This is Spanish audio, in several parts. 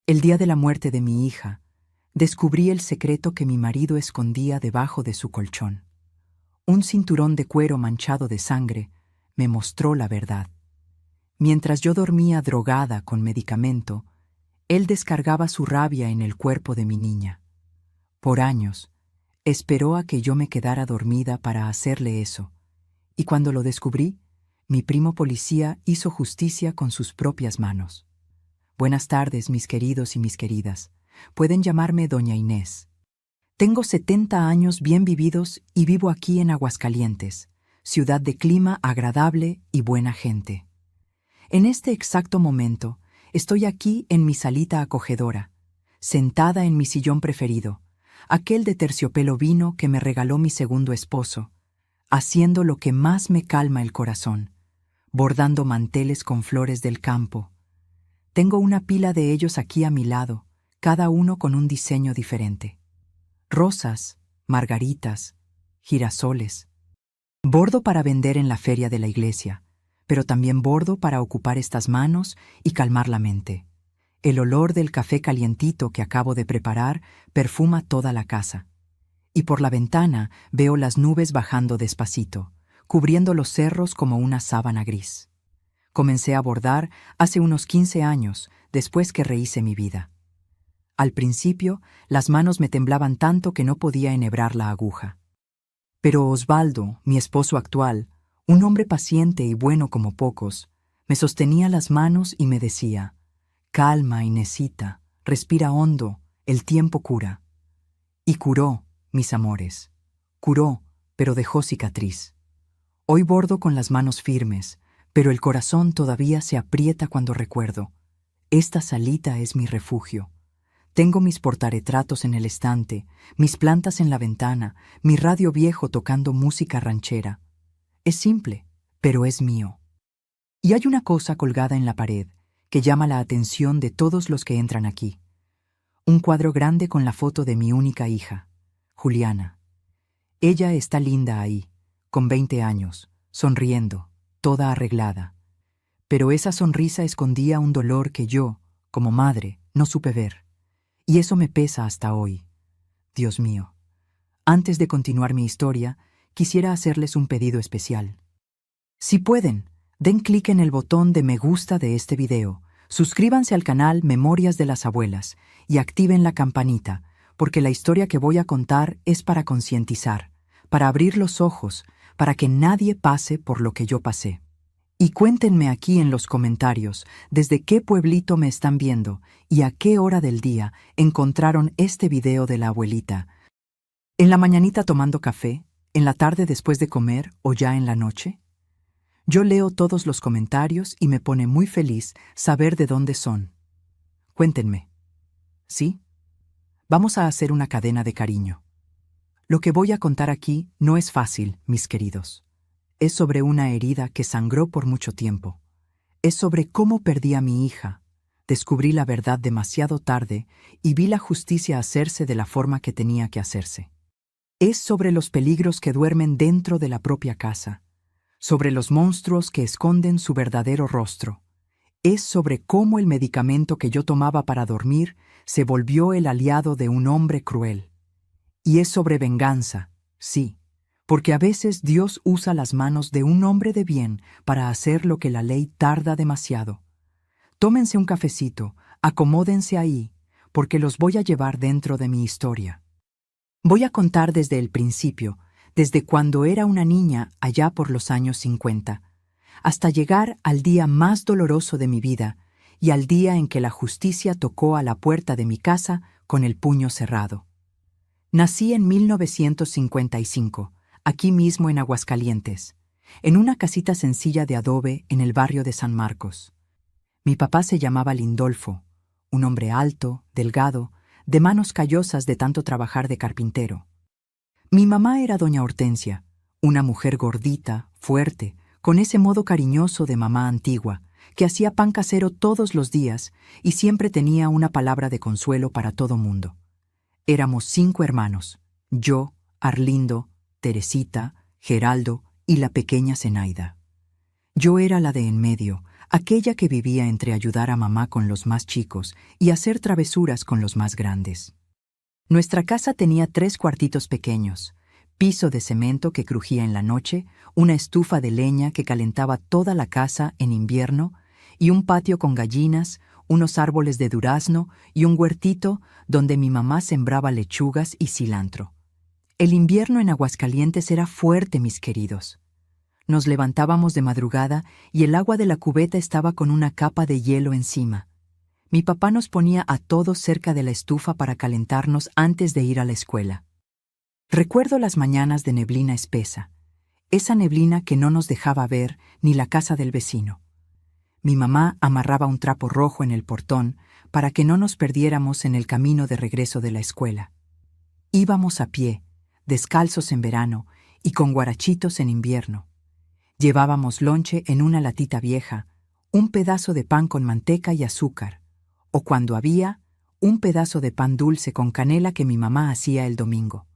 El día de la muerte de mi hija, descubrí el secreto que mi marido escondía debajo de su colchón. Un cinturón de cuero manchado de sangre me mostró la verdad. Mientras yo dormía drogada con medicamento, él descargaba su rabia en el cuerpo de mi niña. Por años, esperó a que yo me quedara dormida para hacerle eso, y cuando lo descubrí, mi primo policía hizo justicia con sus propias manos. Buenas tardes, mis queridos y mis queridas. Pueden llamarme Doña Inés. Tengo 70 años bien vividos y vivo aquí en Aguascalientes, ciudad de clima agradable y buena gente. En este exacto momento, estoy aquí en mi salita acogedora, sentada en mi sillón preferido, aquel de terciopelo vino que me regaló mi segundo esposo, haciendo lo que más me calma el corazón, bordando manteles con flores del campo. Tengo una pila de ellos aquí a mi lado, cada uno con un diseño diferente. Rosas, margaritas, girasoles. Bordo para vender en la feria de la iglesia, pero también bordo para ocupar estas manos y calmar la mente. El olor del café calientito que acabo de preparar perfuma toda la casa. Y por la ventana veo las nubes bajando despacito, cubriendo los cerros como una sábana gris. Comencé a bordar hace unos 15 años, después que rehice mi vida. Al principio, las manos me temblaban tanto que no podía enhebrar la aguja. Pero Osvaldo, mi esposo actual, un hombre paciente y bueno como pocos, me sostenía las manos y me decía: «Calma, Inesita, respira hondo, el tiempo cura». Y curó, mis amores. Curó, pero dejó cicatriz. Hoy bordo con las manos firmes, pero el corazón todavía se aprieta cuando recuerdo. Esta salita es mi refugio. Tengo mis portarretratos en el estante, mis plantas en la ventana, mi radio viejo tocando música ranchera. Es simple, pero es mío. Y hay una cosa colgada en la pared que llama la atención de todos los que entran aquí. Un cuadro grande con la foto de mi única hija, Juliana. Ella está linda ahí, con 20 años, sonriendo, toda arreglada. Pero esa sonrisa escondía un dolor que yo, como madre, no supe ver. Y eso me pesa hasta hoy. Dios mío. Antes de continuar mi historia, quisiera hacerles un pedido especial. Si pueden, den clic en el botón de me gusta de este video, suscríbanse al canal Memorias de las Abuelas y activen la campanita, porque la historia que voy a contar es para concientizar, para abrir los ojos, para que nadie pase por lo que yo pasé. Y cuéntenme aquí en los comentarios desde qué pueblito me están viendo y a qué hora del día encontraron este video de la abuelita. ¿En la mañanita tomando café? ¿En la tarde después de comer o ya en la noche? Yo leo todos los comentarios y me pone muy feliz saber de dónde son. Cuéntenme. ¿Sí? Vamos a hacer una cadena de cariño. Lo que voy a contar aquí no es fácil, mis queridos. Es sobre una herida que sangró por mucho tiempo. Es sobre cómo perdí a mi hija, descubrí la verdad demasiado tarde y vi la justicia hacerse de la forma que tenía que hacerse. Es sobre los peligros que duermen dentro de la propia casa, sobre los monstruos que esconden su verdadero rostro. Es sobre cómo el medicamento que yo tomaba para dormir se volvió el aliado de un hombre cruel. Y es sobre venganza, sí. Porque a veces Dios usa las manos de un hombre de bien para hacer lo que la ley tarda demasiado. Tómense un cafecito, acomódense ahí, porque los voy a llevar dentro de mi historia. Voy a contar desde el principio, desde cuando era una niña allá por los años 50, hasta llegar al día más doloroso de mi vida y al día en que la justicia tocó a la puerta de mi casa con el puño cerrado. Nací en 1955. Aquí mismo en Aguascalientes, en una casita sencilla de adobe en el barrio de San Marcos. Mi papá se llamaba Lindolfo, un hombre alto, delgado, de manos callosas de tanto trabajar de carpintero. Mi mamá era doña Hortensia, una mujer gordita, fuerte, con ese modo cariñoso de mamá antigua, que hacía pan casero todos los días y siempre tenía una palabra de consuelo para todo mundo. Éramos 5 hermanos, yo, Arlindo, Teresita, Geraldo y la pequeña Zenaida. Yo era la de en medio, aquella que vivía entre ayudar a mamá con los más chicos y hacer travesuras con los más grandes. Nuestra casa tenía 3 cuartitos pequeños, piso de cemento que crujía en la noche, una estufa de leña que calentaba toda la casa en invierno y un patio con gallinas, unos árboles de durazno y un huertito donde mi mamá sembraba lechugas y cilantro. El invierno en Aguascalientes era fuerte, mis queridos. Nos levantábamos de madrugada y el agua de la cubeta estaba con una capa de hielo encima. Mi papá nos ponía a todos cerca de la estufa para calentarnos antes de ir a la escuela. Recuerdo las mañanas de neblina espesa, esa neblina que no nos dejaba ver ni la casa del vecino. Mi mamá amarraba un trapo rojo en el portón para que no nos perdiéramos en el camino de regreso de la escuela. Íbamos a pie, descalzos en verano y con guarachitos en invierno. Llevábamos lonche en una latita vieja, un pedazo de pan con manteca y azúcar, o cuando había, un pedazo de pan dulce con canela que mi mamá hacía el domingo.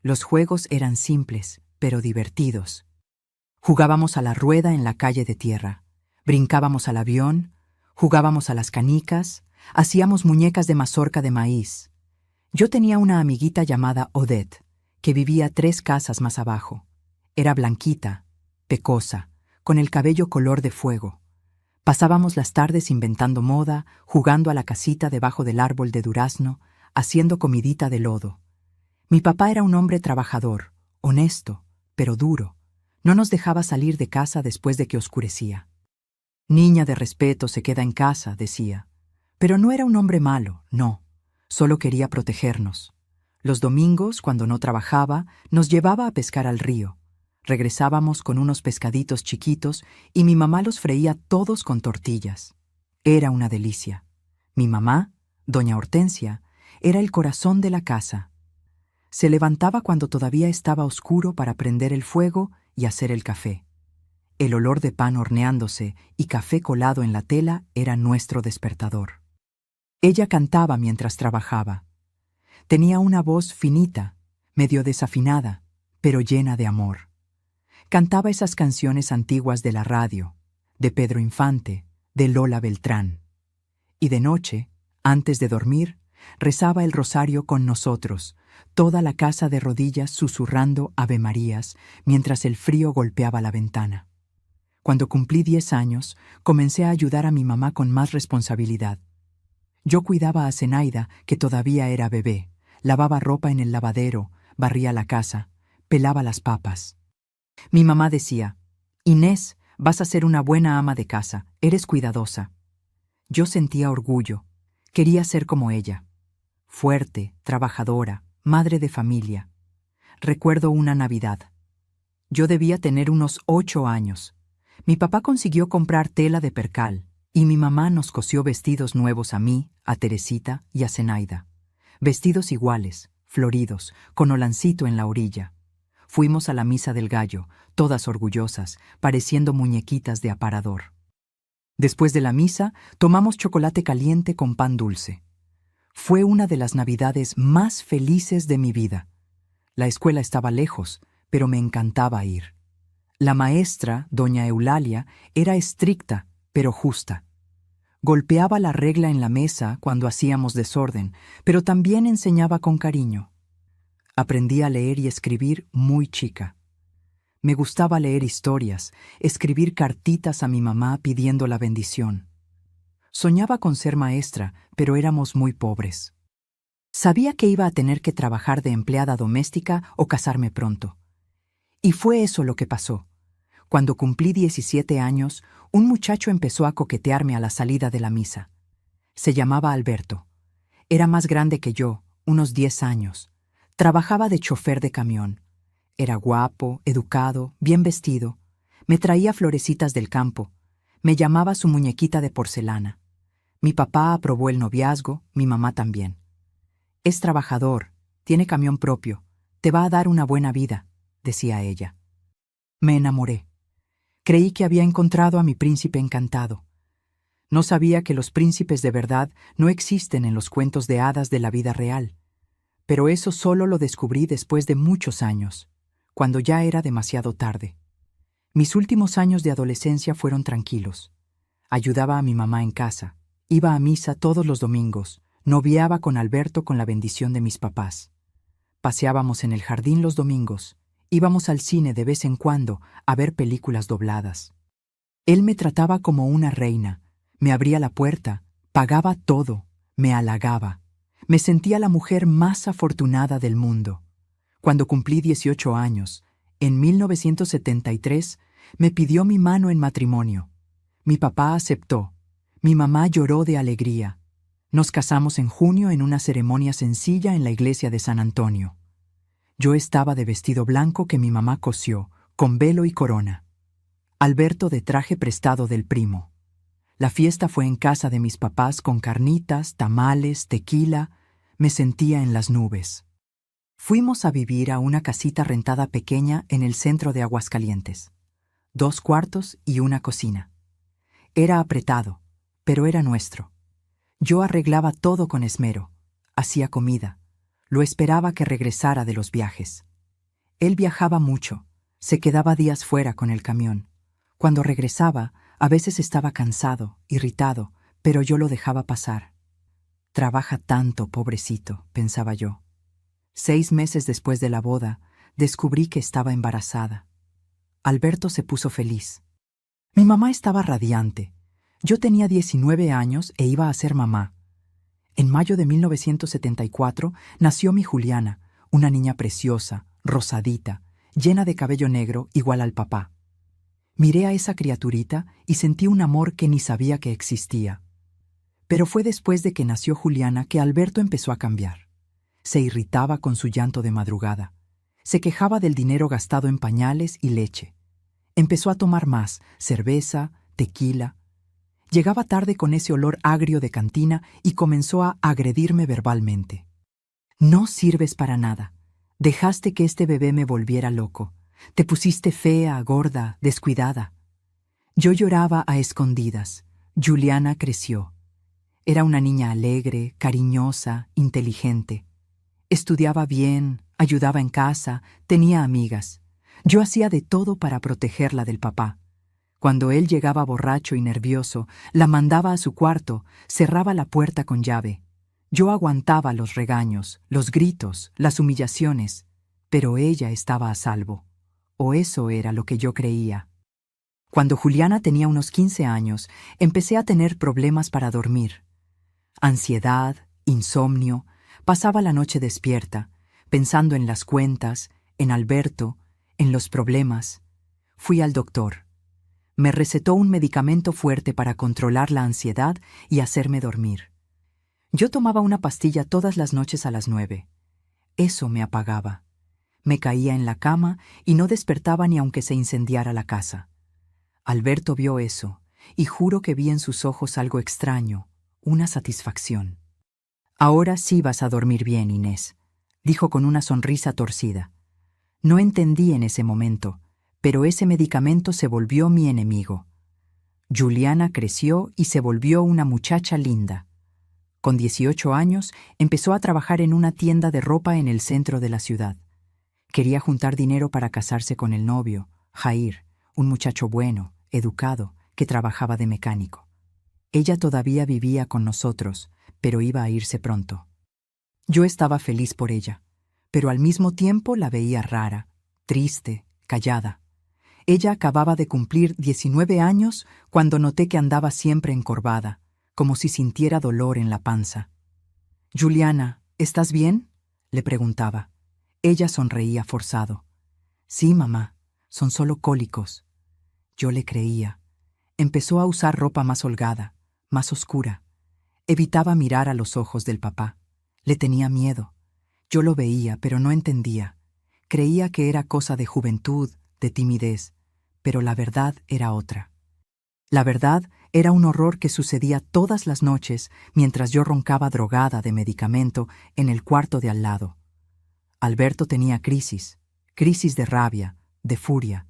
Los juegos eran simples, pero divertidos. Jugábamos a la rueda en la calle de tierra, brincábamos al avión, jugábamos a las canicas, hacíamos muñecas de mazorca de maíz. Yo tenía una amiguita llamada Odette, que vivía 3 casas más abajo. Era blanquita, pecosa, con el cabello color de fuego. Pasábamos las tardes inventando moda, jugando a la casita debajo del árbol de durazno, haciendo comidita de lodo. Mi papá era un hombre trabajador, honesto, pero duro. No nos dejaba salir de casa después de que oscurecía. Niña de respeto se queda en casa, decía. Pero no era un hombre malo, no. Solo quería protegernos. Los domingos, cuando no trabajaba, nos llevaba a pescar al río. Regresábamos con unos pescaditos chiquitos y mi mamá los freía todos con tortillas. Era una delicia. Mi mamá, doña Hortensia, era el corazón de la casa. Se levantaba cuando todavía estaba oscuro para prender el fuego y hacer el café. El olor de pan horneándose y café colado en la tela era nuestro despertador. Ella cantaba mientras trabajaba. Tenía una voz finita, medio desafinada, pero llena de amor. Cantaba esas canciones antiguas de la radio, de Pedro Infante, de Lola Beltrán. Y de noche, antes de dormir, rezaba el rosario con nosotros, toda la casa de rodillas susurrando avemarías mientras el frío golpeaba la ventana. Cuando cumplí 10 años, comencé a ayudar a mi mamá con más responsabilidad. Yo cuidaba a Zenaida, que todavía era bebé, lavaba ropa en el lavadero, barría la casa, pelaba las papas. Mi mamá decía, «Inés, vas a ser una buena ama de casa, eres cuidadosa». Yo sentía orgullo, quería ser como ella. Fuerte, trabajadora, madre de familia. Recuerdo una Navidad. Yo debía tener unos 8 años. Mi papá consiguió comprar tela de percal, y mi mamá nos cosió vestidos nuevos a mí, a Teresita y a Zenaida. Vestidos iguales, floridos, con holancito en la orilla. Fuimos a la misa del gallo, todas orgullosas, pareciendo muñequitas de aparador. Después de la misa, tomamos chocolate caliente con pan dulce. Fue una de las Navidades más felices de mi vida. La escuela estaba lejos, pero me encantaba ir. La maestra, doña Eulalia, era estricta, pero justa. Golpeaba la regla en la mesa cuando hacíamos desorden, pero también enseñaba con cariño. Aprendí a leer y escribir muy chica. Me gustaba leer historias, escribir cartitas a mi mamá pidiendo la bendición. Soñaba con ser maestra, pero éramos muy pobres. Sabía que iba a tener que trabajar de empleada doméstica o casarme pronto. Y fue eso lo que pasó. Cuando cumplí 17 años, un muchacho empezó a coquetearme a la salida de la misa. Se llamaba Alberto. Era más grande que yo, unos 10 años. Trabajaba de chofer de camión. Era guapo, educado, bien vestido. Me traía florecitas del campo. Me llamaba su muñequita de porcelana. Mi papá aprobó el noviazgo, mi mamá también. Es trabajador, tiene camión propio, te va a dar una buena vida, decía ella. Me enamoré. Creí que había encontrado a mi príncipe encantado. No sabía que los príncipes de verdad no existen en los cuentos de hadas de la vida real. Pero eso solo lo descubrí después de muchos años, cuando ya era demasiado tarde. Mis últimos años de adolescencia fueron tranquilos. Ayudaba a mi mamá en casa. Iba a misa todos los domingos. Noviaba con Alberto con la bendición de mis papás. Paseábamos en el jardín los domingos. Íbamos al cine de vez en cuando a ver películas dobladas. Él me trataba como una reina. Me abría la puerta, pagaba todo, me halagaba. Me sentía la mujer más afortunada del mundo. Cuando cumplí 18 años, en 1973, me pidió mi mano en matrimonio. Mi papá aceptó. Mi mamá lloró de alegría. Nos casamos en junio en una ceremonia sencilla en la iglesia de San Antonio. Yo estaba de vestido blanco que mi mamá cosió, con velo y corona. Alberto de traje prestado del primo. La fiesta fue en casa de mis papás con carnitas, tamales, tequila. Me sentía en las nubes. Fuimos a vivir a una casita rentada pequeña en el centro de Aguascalientes. 2 cuartos y una cocina. Era apretado, pero era nuestro. Yo arreglaba todo con esmero. Hacía comida. Lo esperaba que regresara de los viajes. Él viajaba mucho. Se quedaba días fuera con el camión. Cuando regresaba, a veces estaba cansado, irritado, pero yo lo dejaba pasar. Trabaja tanto, pobrecito, pensaba yo. 6 meses después de la boda, descubrí que estaba embarazada. Alberto se puso feliz. Mi mamá estaba radiante. Yo tenía 19 años e iba a ser mamá. En mayo de 1974 nació mi Juliana, una niña preciosa, rosadita, llena de cabello negro igual al papá. Miré a esa criaturita y sentí un amor que ni sabía que existía. Pero fue después de que nació Juliana que Alberto empezó a cambiar. Se irritaba con su llanto de madrugada. Se quejaba del dinero gastado en pañales y leche. Empezó a tomar más, cerveza, tequila. Llegaba tarde con ese olor agrio de cantina y comenzó a agredirme verbalmente. No sirves para nada. Dejaste que este bebé me volviera loco. Te pusiste fea, gorda, descuidada. Yo lloraba a escondidas. Juliana creció. Era una niña alegre, cariñosa, inteligente. Estudiaba bien, ayudaba en casa, tenía amigas. Yo hacía de todo para protegerla del papá. Cuando él llegaba borracho y nervioso, la mandaba a su cuarto, cerraba la puerta con llave. Yo aguantaba los regaños, los gritos, las humillaciones, pero ella estaba a salvo. O eso era lo que yo creía. Cuando Juliana tenía unos 15 años, empecé a tener problemas para dormir. Ansiedad, insomnio, pasaba la noche despierta, pensando en las cuentas, en Alberto, en los problemas. Fui al doctor. Me recetó un medicamento fuerte para controlar la ansiedad y hacerme dormir. Yo tomaba una pastilla todas las noches a las 9. Eso me apagaba. Me caía en la cama y no despertaba ni aunque se incendiara la casa. Alberto vio eso, y juro que vi en sus ojos algo extraño, una satisfacción. «Ahora sí vas a dormir bien, Inés», dijo con una sonrisa torcida. No entendí en ese momento, pero ese medicamento se volvió mi enemigo. Juliana creció y se volvió una muchacha linda. Con 18 años empezó a trabajar en una tienda de ropa en el centro de la ciudad. Quería juntar dinero para casarse con el novio, Jair, un muchacho bueno, educado, que trabajaba de mecánico. Ella todavía vivía con nosotros, pero iba a irse pronto. Yo estaba feliz por ella, pero al mismo tiempo la veía rara, triste, callada. Ella acababa de cumplir 19 años cuando noté que andaba siempre encorvada, como si sintiera dolor en la panza. «Juliana, ¿estás bien?», le preguntaba. Ella sonreía forzado. «Sí, mamá, son solo cólicos». Yo le creía. Empezó a usar ropa más holgada, más oscura. Evitaba mirar a los ojos del papá. Le tenía miedo. Yo lo veía, pero no entendía. Creía que era cosa de juventud, de timidez, pero la verdad era otra. La verdad era un horror que sucedía todas las noches mientras yo roncaba drogada de medicamento en el cuarto de al lado. Alberto tenía crisis de rabia, de furia.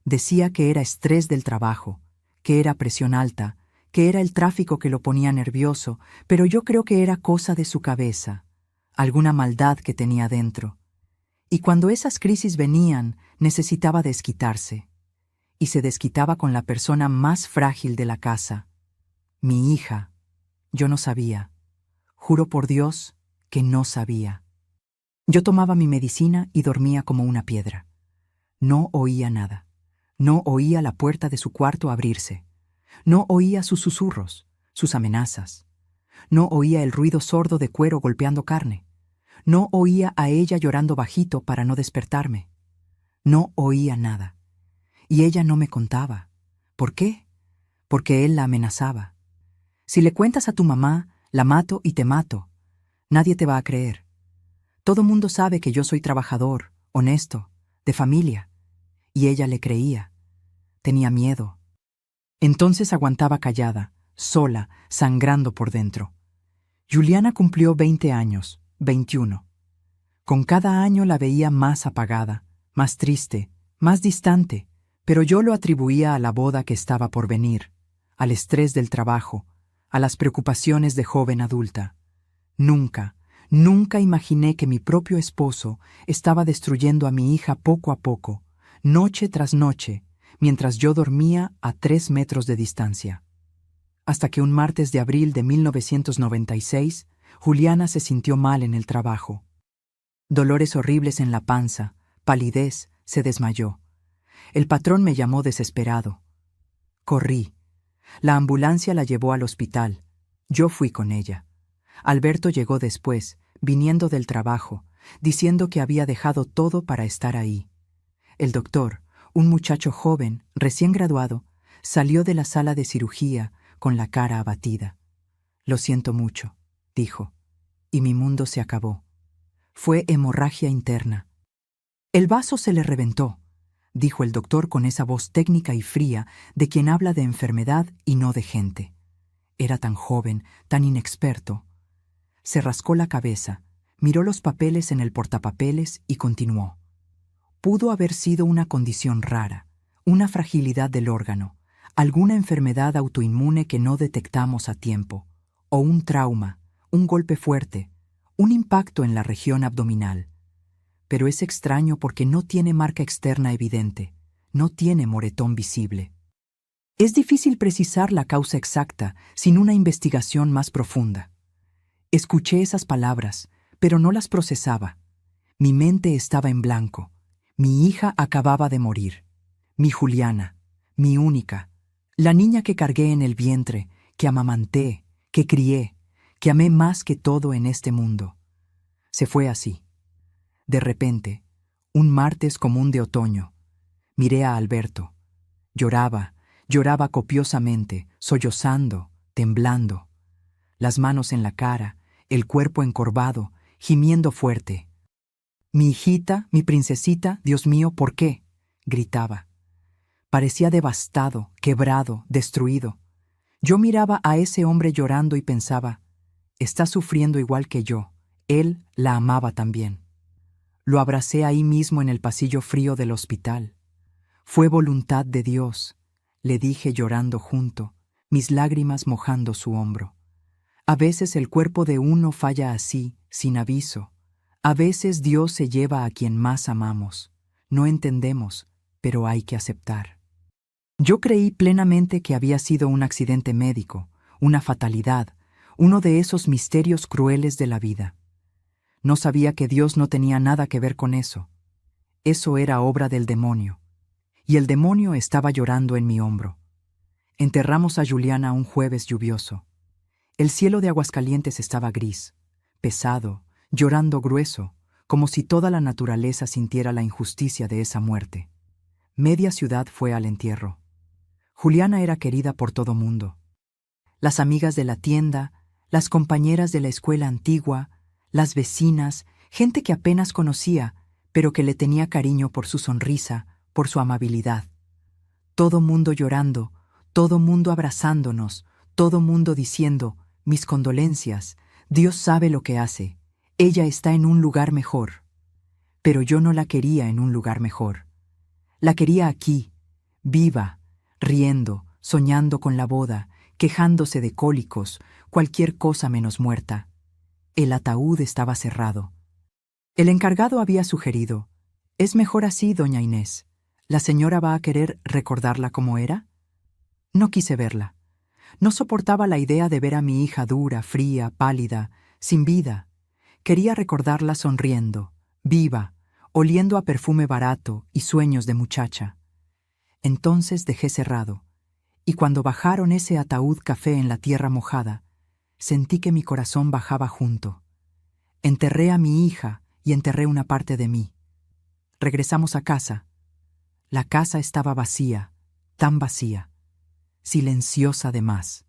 Decía que era estrés del trabajo, que era presión alta, que era el tráfico que lo ponía nervioso, pero yo creo que era cosa de su cabeza, alguna maldad que tenía dentro. Y cuando esas crisis venían, necesitaba desquitarse. Y se desquitaba con la persona más frágil de la casa, Mi hija, yo no sabía. Juro por Dios que no sabía. Yo tomaba mi medicina y dormía como una piedra. No oía nada. No oía la puerta de su cuarto abrirse. No oía sus susurros, sus amenazas. No oía el ruido sordo de cuero golpeando carne. No oía a ella llorando bajito para no despertarme. No oía nada. Y ella no me contaba. ¿Por qué? Porque él la amenazaba. Si le cuentas a tu mamá, la mato y te mato. Nadie te va a creer. Todo mundo sabe que yo soy trabajador, honesto, de familia. Y ella le creía. Tenía miedo. Entonces aguantaba callada, sola, sangrando por dentro. Juliana cumplió 20 años, 21. Con cada año la veía más apagada, más triste, más distante, pero yo lo atribuía a la boda que estaba por venir, al estrés del trabajo, a las preocupaciones de joven adulta. Nunca, nunca imaginé que mi propio esposo estaba destruyendo a mi hija poco a poco, noche tras noche, mientras yo dormía a 3 metros de distancia. Hasta que un martes de abril de 1996, Juliana se sintió mal en el trabajo. Dolores horribles en la panza, palidez, se desmayó. El patrón me llamó desesperado. Corrí. La ambulancia la llevó al hospital. Yo fui con ella. Alberto llegó después, viniendo del trabajo, diciendo que había dejado todo para estar ahí. El doctor, un muchacho joven, recién graduado, salió de la sala de cirugía con la cara abatida. Lo siento mucho, dijo, y mi mundo se acabó. Fue hemorragia interna. El vaso se le reventó, dijo el doctor con esa voz técnica y fría de quien habla de enfermedad y no de gente. Era tan joven, tan inexperto. Se rascó la cabeza, miró los papeles en el portapapeles y continuó. Pudo haber sido una condición rara, una fragilidad del órgano, alguna enfermedad autoinmune que no detectamos a tiempo, o un trauma, un golpe fuerte, un impacto en la región abdominal. Pero es extraño porque no tiene marca externa evidente, no tiene moretón visible. Es difícil precisar la causa exacta sin una investigación más profunda. Escuché esas palabras, pero no las procesaba. Mi mente estaba en blanco. Mi hija acababa de morir. Mi Juliana, mi única, la niña que cargué en el vientre, que amamanté, que crié, que amé más que todo en este mundo. Se fue así. De repente, un martes común de otoño, miré a Alberto. Lloraba, lloraba copiosamente, sollozando, temblando. Las manos en la cara, el cuerpo encorvado, gimiendo fuerte. «Mi hijita, mi princesita, Dios mío, ¿por qué?», gritaba. Parecía devastado, quebrado, destruido. Yo miraba a ese hombre llorando y pensaba, está sufriendo igual que yo. Él la amaba también. Lo abracé ahí mismo en el pasillo frío del hospital. Fue voluntad de Dios, le dije llorando junto, mis lágrimas mojando su hombro. A veces el cuerpo de uno falla así, sin aviso. A veces Dios se lleva a quien más amamos. No entendemos, pero hay que aceptar. Yo creí plenamente que había sido un accidente médico, una fatalidad, uno de esos misterios crueles de la vida. No sabía que Dios no tenía nada que ver con eso. Eso era obra del demonio. Y el demonio estaba llorando en mi hombro. Enterramos a Juliana un jueves lluvioso. El cielo de Aguascalientes estaba gris, pesado, llorando grueso, como si toda la naturaleza sintiera la injusticia de esa muerte. Media ciudad fue al entierro. Juliana era querida por todo mundo. Las amigas de la tienda, las compañeras de la escuela antigua, las vecinas, gente que apenas conocía, pero que le tenía cariño por su sonrisa, por su amabilidad. Todo mundo llorando, todo mundo abrazándonos, todo mundo diciendo, mis condolencias, Dios sabe lo que hace. Ella está en un lugar mejor. Pero yo no la quería en un lugar mejor. La quería aquí, viva, riendo, soñando con la boda, quejándose de cólicos, cualquier cosa menos muerta. El ataúd estaba cerrado. El encargado había sugerido, «Es mejor así, doña Inés. ¿La señora va a querer recordarla como era?». No quise verla. No soportaba la idea de ver a mi hija dura, fría, pálida, sin vida. Quería recordarla sonriendo, viva, oliendo a perfume barato y sueños de muchacha. Entonces dejé cerrado, y cuando bajaron ese ataúd café en la tierra mojada, sentí que mi corazón bajaba junto. Enterré a mi hija y enterré una parte de mí. Regresamos a casa. La casa estaba vacía, tan vacía, silenciosa de más.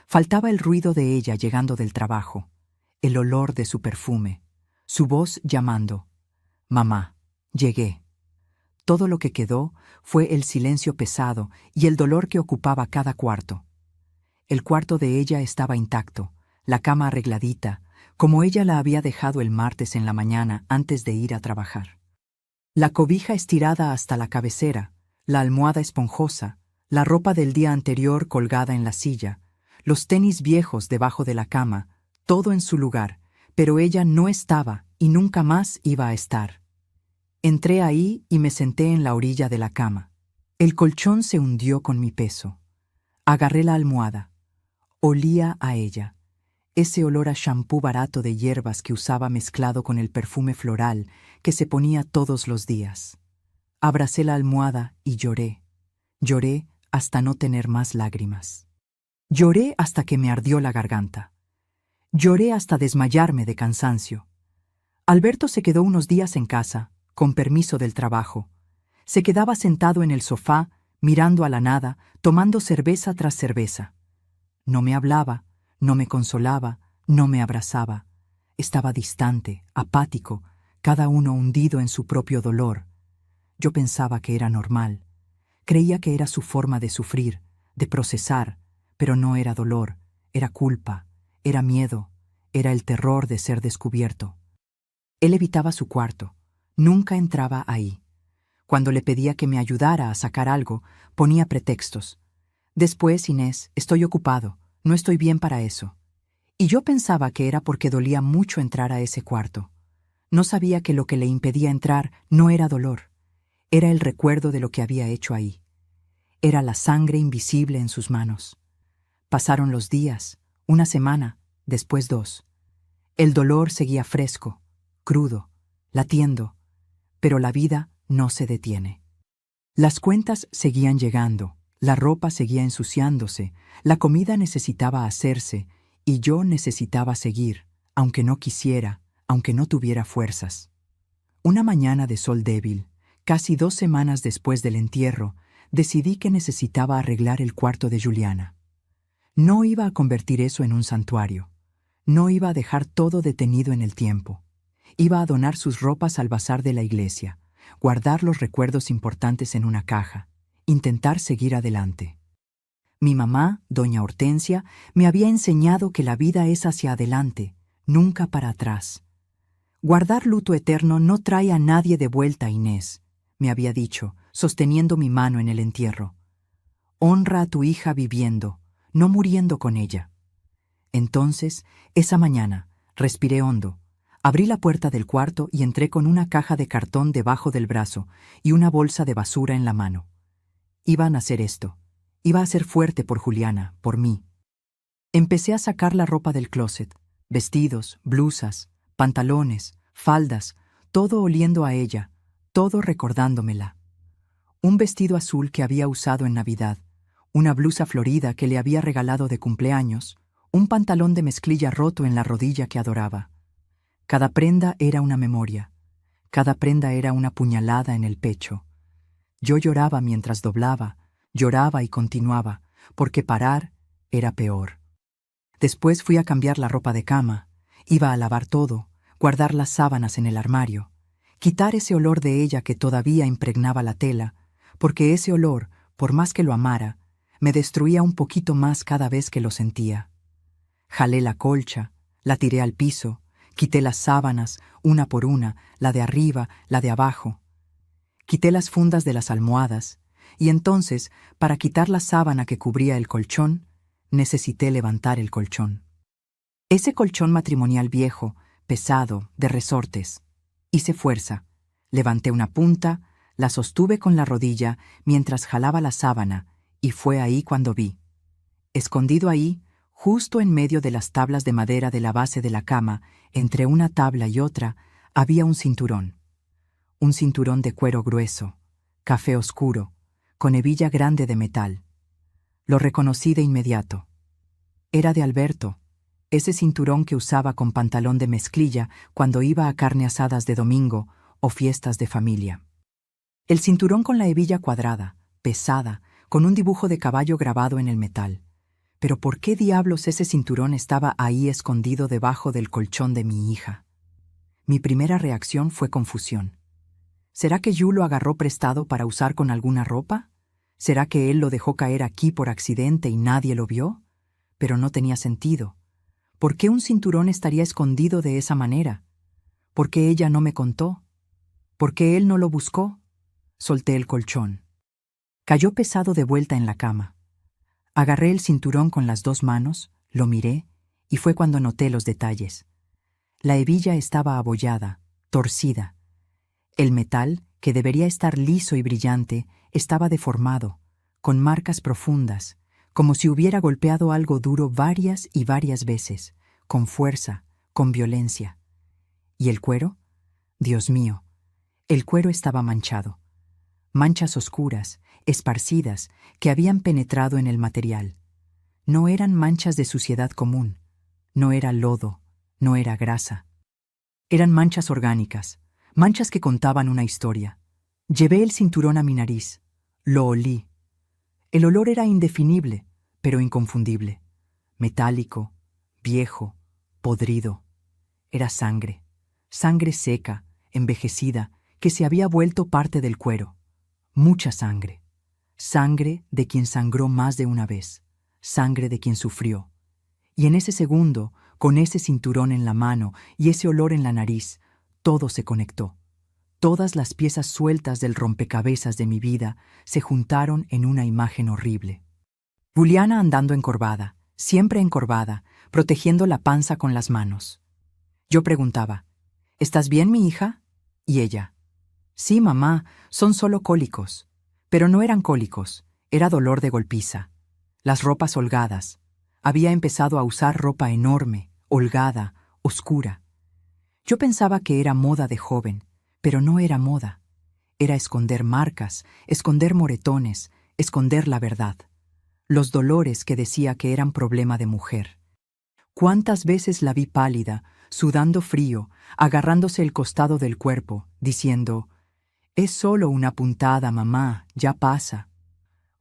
Faltaba el ruido de ella llegando del trabajo, el olor de su perfume, su voz llamando: «Mamá, llegué». Todo lo que quedó fue el silencio pesado y el dolor que ocupaba cada cuarto. El cuarto de ella estaba intacto, la cama arregladita, como ella la había dejado el martes en la mañana antes de ir a trabajar. La cobija estirada hasta la cabecera, la almohada esponjosa, la ropa del día anterior colgada en la silla, los tenis viejos debajo de la cama, todo en su lugar, pero ella no estaba y nunca más iba a estar. Entré ahí y me senté en la orilla de la cama. El colchón se hundió con mi peso. Agarré la almohada. Olía a ella. Ese olor a champú barato de hierbas que usaba mezclado con el perfume floral que se ponía todos los días. Abracé la almohada y lloré. Lloré hasta no tener más lágrimas. Lloré hasta que me ardió la garganta. Lloré hasta desmayarme de cansancio. Alberto se quedó unos días en casa, con permiso del trabajo. Se quedaba sentado en el sofá, mirando a la nada, tomando cerveza tras cerveza. No me hablaba, no me consolaba, no me abrazaba. Estaba distante, apático, cada uno hundido en su propio dolor. Yo pensaba que era normal. Creía que era su forma de sufrir, de procesar, pero no era dolor, era culpa, era miedo, era el terror de ser descubierto. Él evitaba su cuarto, nunca entraba ahí. Cuando le pedía que me ayudara a sacar algo, ponía pretextos. Después, Inés, estoy ocupado, no estoy bien para eso. Y yo pensaba que era porque dolía mucho entrar a ese cuarto. No sabía que lo que le impedía entrar no era dolor. Era el recuerdo de lo que había hecho ahí. Era la sangre invisible en sus manos. Pasaron los días, una semana, después 2. El dolor seguía fresco, crudo, latiendo, pero la vida no se detiene. Las cuentas seguían llegando, la ropa seguía ensuciándose, la comida necesitaba hacerse y yo necesitaba seguir, aunque no quisiera, aunque no tuviera fuerzas. Una mañana de sol débil, casi 2 semanas después del entierro, decidí que necesitaba arreglar el cuarto de Juliana. No iba a convertir eso en un santuario. No iba a dejar todo detenido en el tiempo. Iba a donar sus ropas al bazar de la iglesia, guardar los recuerdos importantes en una caja, intentar seguir adelante. Mi mamá, doña Hortensia, me había enseñado que la vida es hacia adelante, nunca para atrás. Guardar luto eterno no trae a nadie de vuelta, Inés, me había dicho, sosteniendo mi mano en el entierro. Honra a tu hija viviendo, no muriendo con ella. Entonces, esa mañana, respiré hondo, abrí la puerta del cuarto y entré con una caja de cartón debajo del brazo y una bolsa de basura en la mano. Iba a hacer esto. Iba a ser fuerte por Juliana, por mí. Empecé a sacar la ropa del closet, vestidos, blusas, pantalones, faldas, todo oliendo a ella, todo recordándomela. Un vestido azul que había usado en Navidad, una blusa florida que le había regalado de cumpleaños, un pantalón de mezclilla roto en la rodilla que adoraba. Cada prenda era una memoria, cada prenda era una puñalada en el pecho. Yo lloraba mientras doblaba, lloraba y continuaba, porque parar era peor. Después fui a cambiar la ropa de cama, iba a lavar todo, guardar las sábanas en el armario, quitar ese olor de ella que todavía impregnaba la tela, porque ese olor, por más que lo amara, me destruía un poquito más cada vez que lo sentía. Jalé la colcha, la tiré al piso, quité las sábanas, una por una, la de arriba, la de abajo. Quité las fundas de las almohadas, y entonces, para quitar la sábana que cubría el colchón, necesité levantar el colchón. Ese colchón matrimonial viejo, pesado, de resortes. Hice fuerza, levanté una punta, la sostuve con la rodilla mientras jalaba la sábana, y fue ahí cuando vi. Escondido ahí, justo en medio de las tablas de madera de la base de la cama, entre una tabla y otra, había un cinturón. Un cinturón de cuero grueso, café oscuro, con hebilla grande de metal. Lo reconocí de inmediato. Era de Alberto, ese cinturón que usaba con pantalón de mezclilla cuando iba a carne asadas de domingo o fiestas de familia. El cinturón con la hebilla cuadrada, pesada, con un dibujo de caballo grabado en el metal. Pero ¿por qué diablos ese cinturón estaba ahí escondido debajo del colchón de mi hija? Mi primera reacción fue confusión. ¿Será que Yu lo agarró prestado para usar con alguna ropa? ¿Será que él lo dejó caer aquí por accidente y nadie lo vio? Pero no tenía sentido. ¿Por qué un cinturón estaría escondido de esa manera? ¿Por qué ella no me contó? ¿Por qué él no lo buscó? Solté el colchón. Cayó pesado de vuelta en la cama. Agarré el cinturón con las dos manos, lo miré, y fue cuando noté los detalles. La hebilla estaba abollada, torcida. El metal, que debería estar liso y brillante, estaba deformado, con marcas profundas, como si hubiera golpeado algo duro varias y varias veces, con fuerza, con violencia. ¿Y el cuero? Dios mío, el cuero estaba manchado. Manchas oscuras, esparcidas, que habían penetrado en el material. No eran manchas de suciedad común, no era lodo, no era grasa. Eran manchas orgánicas, manchas que contaban una historia. Llevé el cinturón a mi nariz, lo olí. El olor era indefinible, pero inconfundible. Metálico, viejo, podrido. Era sangre, sangre seca, envejecida, que se había vuelto parte del cuero. Mucha sangre. Sangre de quien sangró más de una vez. Sangre de quien sufrió. Y en ese segundo, con ese cinturón en la mano y ese olor en la nariz, todo se conectó. Todas las piezas sueltas del rompecabezas de mi vida se juntaron en una imagen horrible. Juliana andando encorvada, siempre encorvada, protegiendo la panza con las manos. Yo preguntaba, ¿estás bien, mi hija? Y ella, sí, mamá, son solo cólicos. Pero no eran cólicos, era dolor de golpiza. Las ropas holgadas. Había empezado a usar ropa enorme, holgada, oscura. Yo pensaba que era moda de joven, pero no era moda. Era esconder marcas, esconder moretones, esconder la verdad. Los dolores que decía que eran problema de mujer. ¿Cuántas veces la vi pálida, sudando frío, agarrándose el costado del cuerpo, diciendo, «Es solo una puntada, mamá, ya pasa»?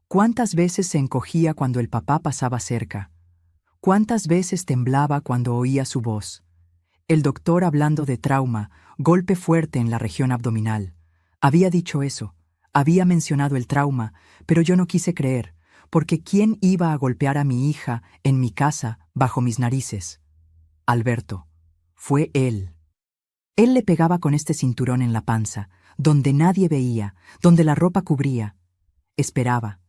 ¿Cuántas veces se encogía cuando el papá pasaba cerca? ¿Cuántas veces temblaba cuando oía su voz? El doctor hablando de trauma, golpe fuerte en la región abdominal. Había dicho eso, había mencionado el trauma, pero yo no quise creer, porque ¿quién iba a golpear a mi hija en mi casa bajo mis narices? Alberto. Fue él. Él le pegaba con este cinturón en la panza, donde nadie veía, donde la ropa cubría. Esperaba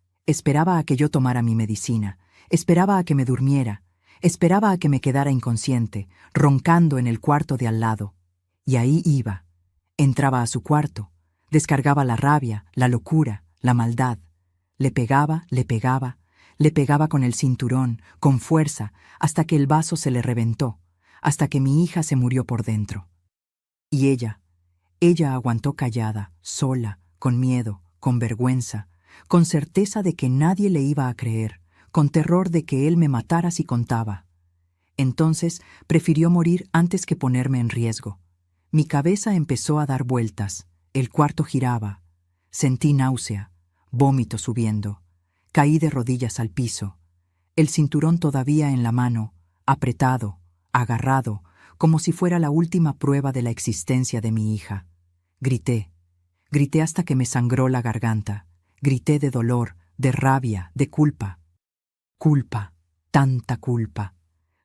a que yo tomara mi medicina, esperaba a que me durmiera, esperaba a que me quedara inconsciente, roncando en el cuarto de al lado. Y ahí iba. Entraba a su cuarto, descargaba la rabia, la locura, la maldad. Le pegaba, le pegaba con el cinturón, con fuerza, hasta que el vaso se le reventó, hasta que mi hija se murió por dentro. Y ella aguantó callada, sola, con miedo, con vergüenza, con certeza de que nadie le iba a creer, con terror de que él me matara si contaba. Entonces prefirió morir antes que ponerme en riesgo. Mi cabeza empezó a dar vueltas, el cuarto giraba. Sentí náusea, vómito subiendo. Caí de rodillas al piso. El cinturón todavía en la mano, apretado, agarrado, como si fuera la última prueba de la existencia de mi hija. Grité hasta que me sangró la garganta. Grité de dolor, de rabia, de culpa. Culpa, tanta culpa.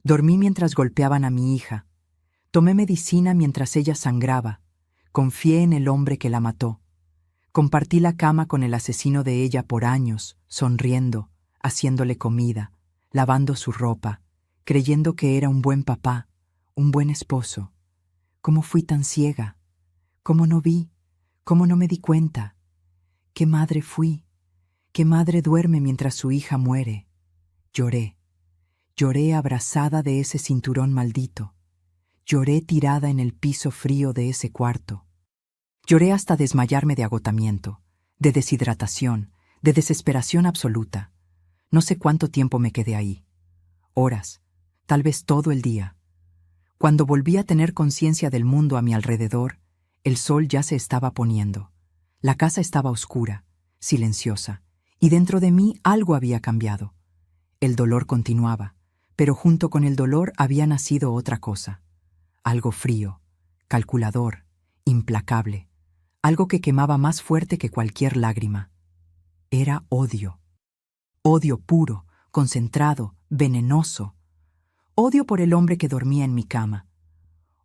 Dormí mientras golpeaban a mi hija. Tomé medicina mientras ella sangraba. Confié en el hombre que la mató. Compartí la cama con el asesino de ella por años, sonriendo, haciéndole comida, lavando su ropa, creyendo que era un buen papá, un buen esposo. ¿Cómo fui tan ciega? ¿Cómo no vi? ¿Cómo no me di cuenta? ¿Qué madre fui? ¿Qué madre duerme mientras su hija muere? Lloré. Lloré abrazada de ese cinturón maldito. Lloré tirada en el piso frío de ese cuarto. Lloré hasta desmayarme de agotamiento, de deshidratación, de desesperación absoluta. No sé cuánto tiempo me quedé ahí. Horas, tal vez todo el día. Cuando volví a tener conciencia del mundo a mi alrededor, el sol ya se estaba poniendo. La casa estaba oscura, silenciosa, y dentro de mí algo había cambiado. El dolor continuaba, pero junto con el dolor había nacido otra cosa. Algo frío, calculador, implacable. Algo que quemaba más fuerte que cualquier lágrima. Era odio. Odio puro, concentrado, venenoso. Odio por el hombre que dormía en mi cama.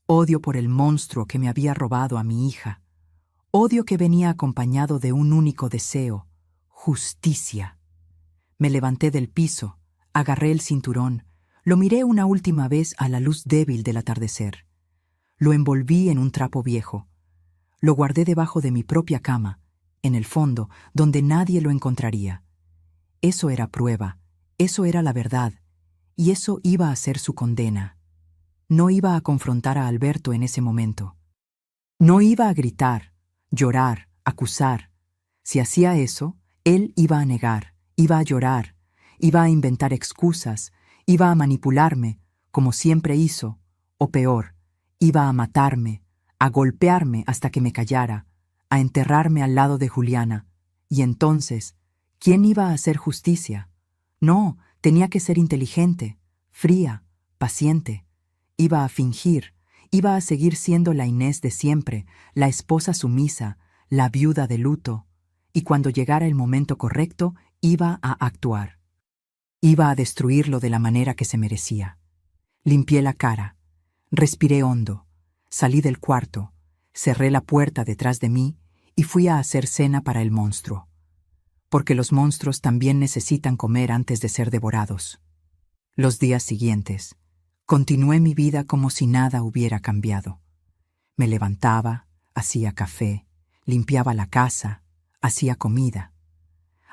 Odio por el monstruo que me había robado a mi hija. Odio que venía acompañado de un único deseo: justicia. Me levanté del piso, agarré el cinturón, lo miré una última vez a la luz débil del atardecer. Lo envolví en un trapo viejo. Lo guardé debajo de mi propia cama, en el fondo, donde nadie lo encontraría. Eso era prueba, eso era la verdad, y eso iba a ser su condena. No iba a confrontar a Alberto en ese momento. No iba a gritar, llorar, acusar. Si hacía eso, él iba a negar, iba a llorar, iba a inventar excusas, iba a manipularme, como siempre hizo, o peor, iba a matarme, a golpearme hasta que me callara, a enterrarme al lado de Juliana. Y entonces, ¿quién iba a hacer justicia? No, tenía que ser inteligente, fría, paciente. Iba a fingir, iba a seguir siendo la Inés de siempre, la esposa sumisa, la viuda de luto, y cuando llegara el momento correcto, iba a actuar. Iba a destruirlo de la manera que se merecía. Limpié la cara, respiré hondo, salí del cuarto, cerré la puerta detrás de mí y fui a hacer cena para el monstruo. Porque los monstruos también necesitan comer antes de ser devorados. Los días siguientes, continué mi vida como si nada hubiera cambiado. Me levantaba, hacía café, limpiaba la casa, hacía comida.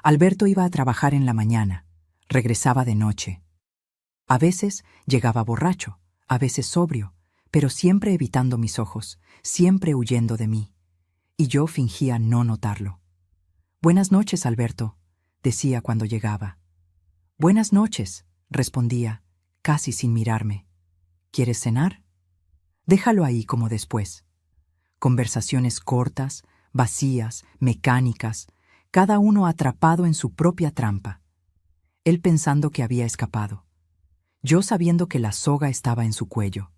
Alberto iba a trabajar en la mañana, regresaba de noche. A veces llegaba borracho, a veces sobrio, pero siempre evitando mis ojos, siempre huyendo de mí. Y yo fingía no notarlo. «Buenas noches, Alberto», decía cuando llegaba. «Buenas noches», respondía, casi sin mirarme. «¿Quieres cenar?» Déjalo ahí como después. Conversaciones cortas, vacías, mecánicas, cada uno atrapado en su propia trampa. Él pensando que había escapado. Yo sabiendo que la soga estaba en su cuello.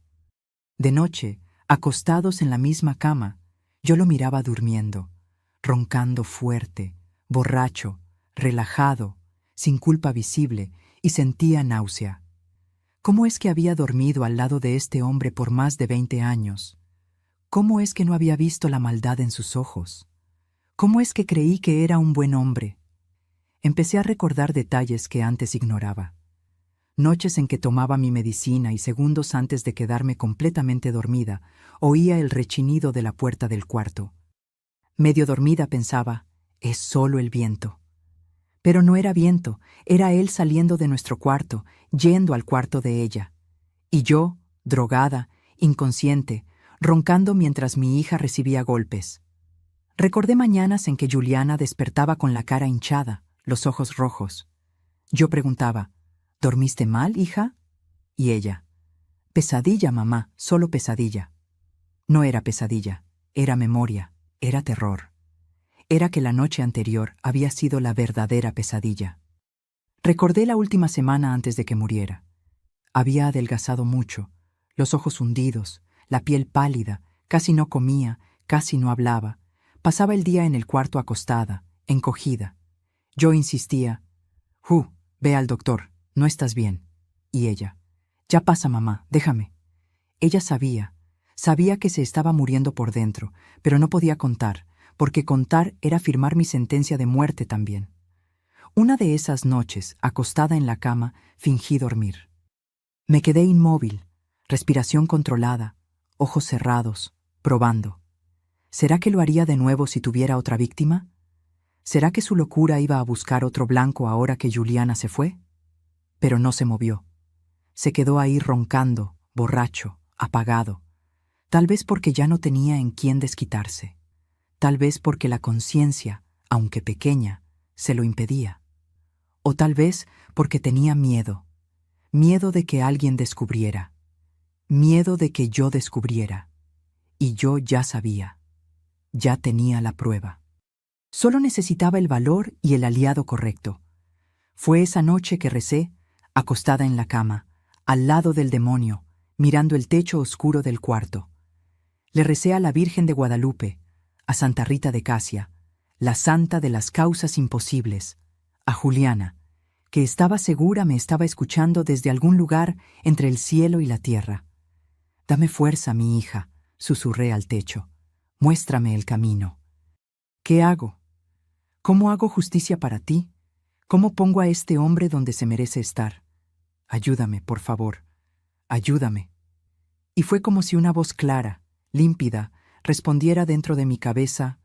De noche, acostados en la misma cama, yo lo miraba durmiendo, roncando fuerte, borracho, relajado, sin culpa visible, y sentía náusea. ¿Cómo es que había dormido al lado de este hombre por más de 20 años? ¿Cómo es que no había visto la maldad en sus ojos? ¿Cómo es que creí que era un buen hombre? Empecé a recordar detalles que antes ignoraba. Noches en que tomaba mi medicina y segundos antes de quedarme completamente dormida, oía el rechinido de la puerta del cuarto. Medio dormida pensaba, es solo el viento. Pero no era viento, era él saliendo de nuestro cuarto, yendo al cuarto de ella. Y yo, drogada, inconsciente, roncando mientras mi hija recibía golpes. Recordé mañanas en que Juliana despertaba con la cara hinchada, los ojos rojos. Yo preguntaba, ¿dormiste mal, hija? Y ella, pesadilla, mamá, solo pesadilla. No era pesadilla, era memoria, era terror. Era que la noche anterior había sido la verdadera pesadilla. Recordé la última semana antes de que muriera. Había adelgazado mucho, los ojos hundidos, la piel pálida, casi no comía, casi no hablaba. Pasaba el día en el cuarto acostada, encogida. Yo insistía, ve al doctor, no estás bien. Y ella, ya pasa, mamá, déjame. Ella sabía que se estaba muriendo por dentro, pero no podía contar, porque contar era firmar mi sentencia de muerte también. Una de esas noches, acostada en la cama, fingí dormir. Me quedé inmóvil, respiración controlada, ojos cerrados, probando. ¿Será que lo haría de nuevo si tuviera otra víctima? ¿Será que su locura iba a buscar otro blanco ahora que Juliana se fue? pero no se movió. Se quedó ahí roncando, borracho, apagado. Tal vez porque ya no tenía en quién desquitarse. Tal vez porque la conciencia, aunque pequeña, se lo impedía. O tal vez porque tenía miedo. Miedo de que alguien descubriera. Miedo de que yo descubriera. Y yo ya sabía. Ya tenía la prueba. Solo necesitaba el valor y el aliado correcto. Fue esa noche que recé, acostada en la cama, al lado del demonio, mirando el techo oscuro del cuarto. Le recé a la Virgen de Guadalupe, a Santa Rita de Casia, la santa de las causas imposibles, a Juliana, que estaba segura me estaba escuchando desde algún lugar entre el cielo y la tierra. «Dame fuerza, mi hija», susurré al techo. «Muéstrame el camino». «¿Qué hago? ¿Cómo hago justicia para ti? ¿Cómo pongo a este hombre donde se merece estar? Ayúdame, por favor. Ayúdame». Y fue como si una voz clara, límpida, respondiera dentro de mi cabeza: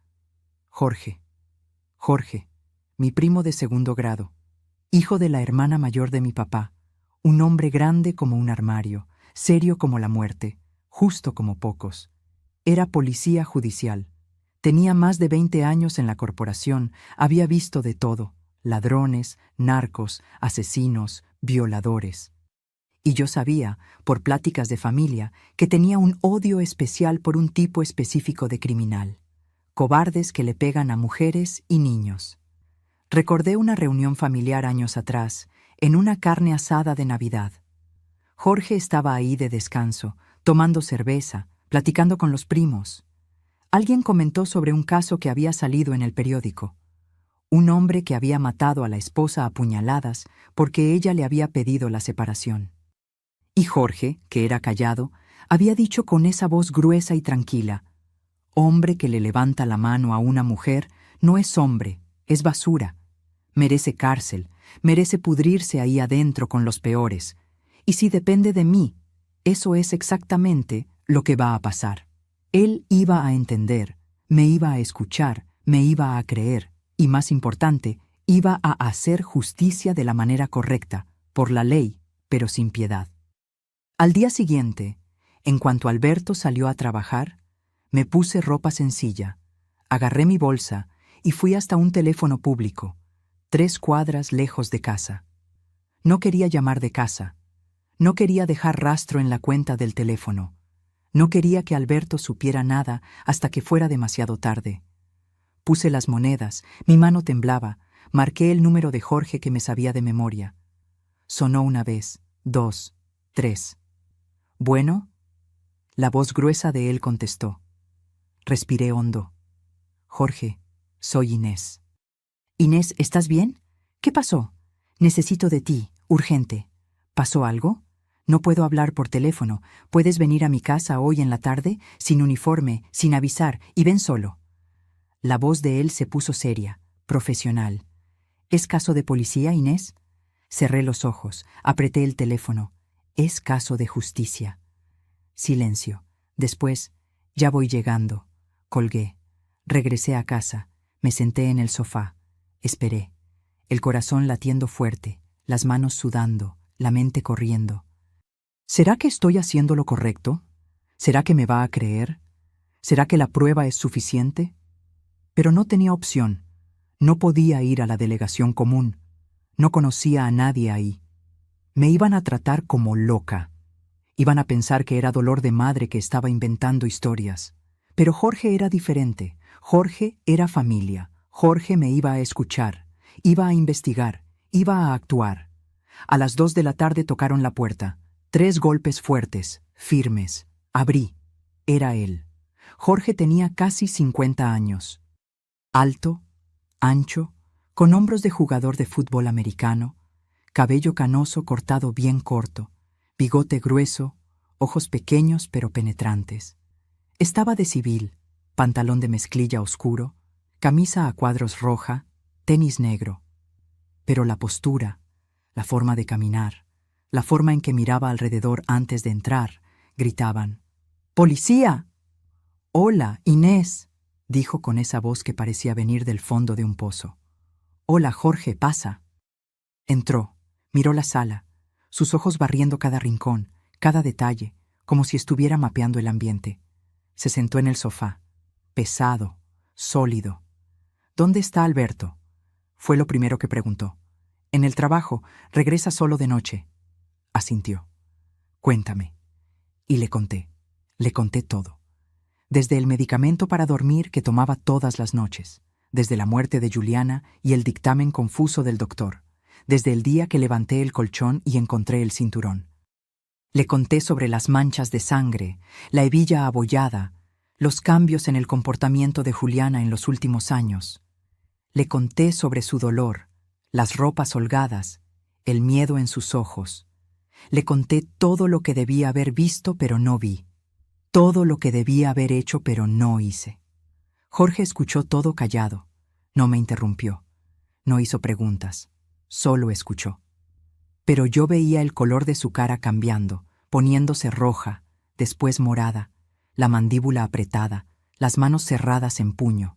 «Jorge, Jorge, mi primo de segundo grado, hijo de la hermana mayor de mi papá, un hombre grande como un armario, serio como la muerte, justo como pocos. Era policía judicial. Tenía más de 20 años en la corporación, había visto de todo: ladrones, narcos, asesinos, violadores. Y yo sabía, por pláticas de familia, que tenía un odio especial por un tipo específico de criminal: cobardes que le pegan a mujeres y niños. Recordé una reunión familiar años atrás, en una carne asada de Navidad. Jorge estaba ahí de descanso, tomando cerveza, platicando con los primos. Alguien comentó sobre un caso que había salido en el periódico. Un hombre que había matado a la esposa a puñaladas porque ella le había pedido la separación. Y Jorge, que era callado, había dicho con esa voz gruesa y tranquila: «Hombre que le levanta la mano a una mujer no es hombre, es basura. Merece cárcel, merece pudrirse ahí adentro con los peores. Y si depende de mí, eso es exactamente lo que va a pasar». Él iba a entender, me iba a escuchar, me iba a creer, y más importante, iba a hacer justicia de la manera correcta, por la ley, pero sin piedad. Al día siguiente, en cuanto Alberto salió a trabajar, me puse ropa sencilla, agarré mi bolsa y fui hasta un teléfono público, 3 cuadras lejos de casa. No quería llamar de casa. No quería dejar rastro en la cuenta del teléfono. No quería que Alberto supiera nada hasta que fuera demasiado tarde. Puse las monedas, mi mano temblaba, marqué el número de Jorge que me sabía de memoria. Sonó una vez, 2, 3. «¿Bueno?». La voz gruesa de él contestó. Respiré hondo. «Jorge, soy Inés». «Inés, ¿estás bien? ¿Qué pasó? Necesito de ti, urgente. ¿Pasó algo? No puedo hablar por teléfono. ¿Puedes venir a mi casa hoy en la tarde, sin uniforme, sin avisar, y ven solo?» La voz de él se puso seria, profesional. «¿Es caso de policía, Inés?». Cerré los ojos, apreté el teléfono. «Es caso de justicia». Silencio. Después: «Ya voy llegando». Colgué. Regresé a casa. Me senté en el sofá. Esperé. El corazón latiendo fuerte, las manos sudando, la mente corriendo. ¿Será que estoy haciendo lo correcto? ¿Será que me va a creer? ¿Será que la prueba es suficiente? Pero no tenía opción. No podía ir a la delegación común. No conocía a nadie ahí. Me iban a tratar como loca. Iban a pensar que era dolor de madre que estaba inventando historias. Pero Jorge era diferente. Jorge era familia. Jorge me iba a escuchar. Iba a investigar. Iba a actuar. A las 2 de la tarde tocaron la puerta. 3 golpes fuertes, firmes. Abrí. Era él. Jorge tenía casi 50 años. Alto, ancho, con hombros de jugador de fútbol americano, cabello canoso cortado bien corto, bigote grueso, ojos pequeños pero penetrantes. Estaba de civil, pantalón de mezclilla oscuro, camisa a cuadros roja, tenis negro. Pero la postura, la forma de caminar, la forma en que miraba alrededor antes de entrar, gritaban: «¡Policía!». «Hola, Inés», dijo con esa voz que parecía venir del fondo de un pozo. «Hola, Jorge, pasa». Entró. Miró la sala, sus ojos barriendo cada rincón, cada detalle, como si estuviera mapeando el ambiente. Se sentó en el sofá, pesado, sólido. ¿Dónde está Alberto? Fue lo primero que preguntó. En el trabajo, regresa solo de noche. Asintió. Cuéntame. Y le conté todo. Desde el medicamento para dormir que tomaba todas las noches, desde la muerte de Juliana y el dictamen confuso del doctor, desde el día que levanté el colchón y encontré el cinturón. Le conté sobre las manchas de sangre, la hebilla abollada, los cambios en el comportamiento de Juliana en los últimos años. Le conté sobre su dolor, las ropas holgadas, el miedo en sus ojos. Le conté todo lo que debía haber visto pero no vi, todo lo que debía haber hecho pero no hice. Jorge escuchó todo callado, no me interrumpió, no hizo preguntas, solo escuchó. Pero yo veía el color de su cara cambiando, poniéndose roja, después morada, la mandíbula apretada, las manos cerradas en puño.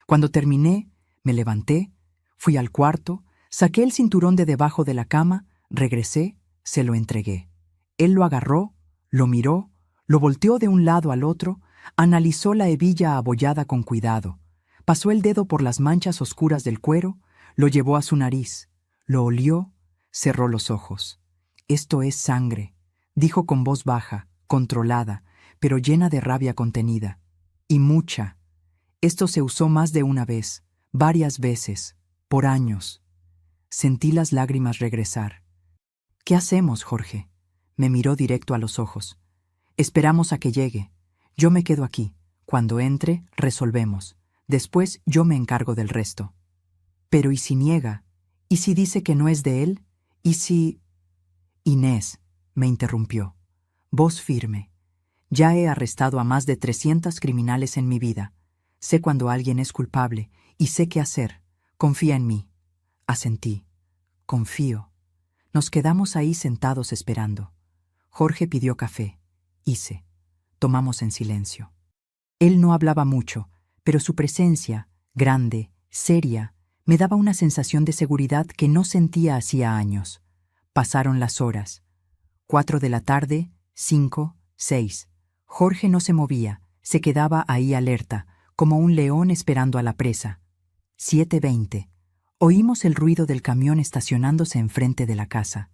Cuando terminé, me levanté, fui al cuarto, saqué el cinturón de debajo de la cama, regresé, se lo entregué. Él lo agarró, lo miró, lo volteó de un lado al otro, analizó la hebilla abollada con cuidado, pasó el dedo por las manchas oscuras del cuero, lo llevó a su nariz, lo olió, cerró los ojos. Esto es sangre, dijo con voz baja, controlada, pero llena de rabia contenida. Y mucha. Esto se usó más de una vez, varias veces, por años. Sentí las lágrimas regresar. ¿Qué hacemos, Jorge? Me miró directo a los ojos. Esperamos a que llegue. Yo me quedo aquí. Cuando entre, resolvemos. Después yo me encargo del resto. Pero ¿y si niega? ¿Y si dice que no es de él? ¿Y si...? Inés, me interrumpió. Voz firme. Ya he arrestado a más de 300 criminales en mi vida. Sé cuando alguien es culpable y sé qué hacer. Confía en mí. Asentí. Confío. Nos quedamos ahí sentados esperando. Jorge pidió café. Hice. Tomamos en silencio. Él no hablaba mucho, pero su presencia, grande, seria, me daba una sensación de seguridad que no sentía hacía años. Pasaron las horas. 4 de la tarde, 5, 6. Jorge no se movía, se quedaba ahí alerta, como un león esperando a la presa. 7:20. Oímos el ruido del camión estacionándose enfrente de la casa.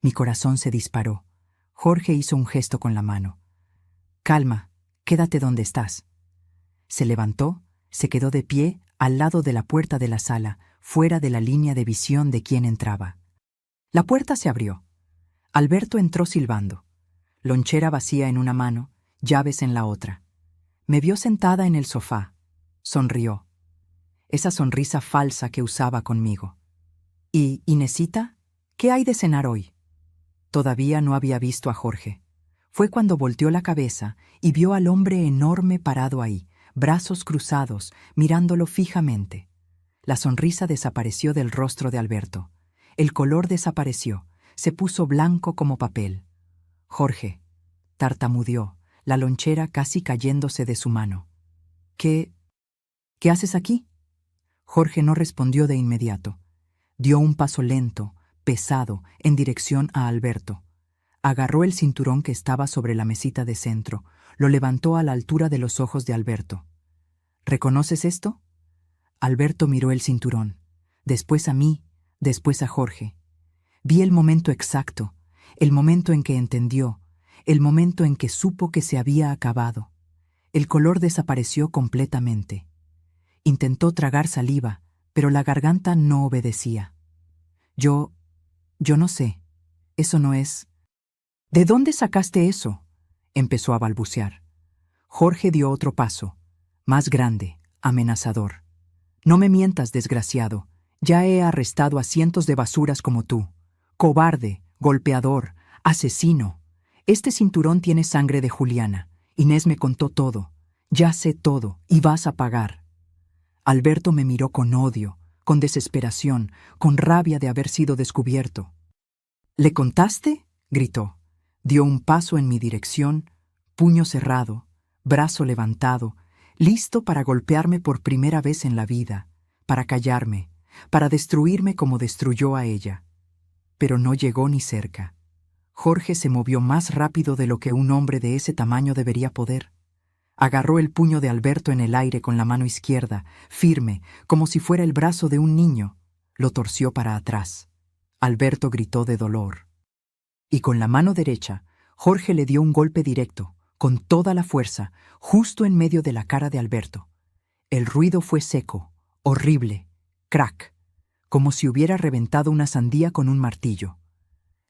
Mi corazón se disparó. Jorge hizo un gesto con la mano. Calma, quédate donde estás. Se levantó, se quedó de pie al lado de la puerta de la sala, fuera de la línea de visión de quien entraba. La puerta se abrió. Alberto entró silbando. Lonchera vacía en una mano, llaves en la otra. Me vio sentada en el sofá. Sonrió. Esa sonrisa falsa que usaba conmigo. ¿Y Inesita? ¿Qué hay de cenar hoy? Todavía no había visto a Jorge. Fue cuando volteó la cabeza y vio al hombre enorme parado ahí, brazos cruzados, mirándolo fijamente. La sonrisa desapareció del rostro de Alberto. El color desapareció, se puso blanco como papel. Jorge, tartamudeó, la lonchera casi cayéndose de su mano. ¿Qué haces aquí? Jorge no respondió de inmediato. Dio un paso lento, pesado, en dirección a Alberto. Agarró el cinturón que estaba sobre la mesita de centro, lo levantó a la altura de los ojos de Alberto. ¿Reconoces esto? Alberto miró el cinturón, después a mí, después a Jorge. Vi el momento exacto, el momento en que entendió, el momento en que supo que se había acabado. El color desapareció completamente. Intentó tragar saliva, pero la garganta no obedecía. Yo no sé. Eso no es... ¿De dónde sacaste eso? Empezó a balbucear. Jorge dio otro paso, más grande, amenazador. No me mientas, desgraciado. Ya he arrestado a cientos de basuras como tú. Cobarde, golpeador, asesino. Este cinturón tiene sangre de Juliana. Inés me contó todo. Ya sé todo, y vas a pagar. Alberto me miró con odio, con desesperación, con rabia de haber sido descubierto. ¿Le contaste? Gritó. Dio un paso en mi dirección, puño cerrado, brazo levantado, listo para golpearme por primera vez en la vida, para callarme, para destruirme como destruyó a ella. pero no llegó ni cerca. Jorge se movió más rápido de lo que un hombre de ese tamaño debería poder. Agarró el puño de Alberto en el aire con la mano izquierda, firme, como si fuera el brazo de un niño. Lo torció para atrás. Alberto gritó de dolor. Y con la mano derecha, Jorge le dio un golpe directo, con toda la fuerza, justo en medio de la cara de Alberto. El ruido fue seco, horrible, crack, como si hubiera reventado una sandía con un martillo.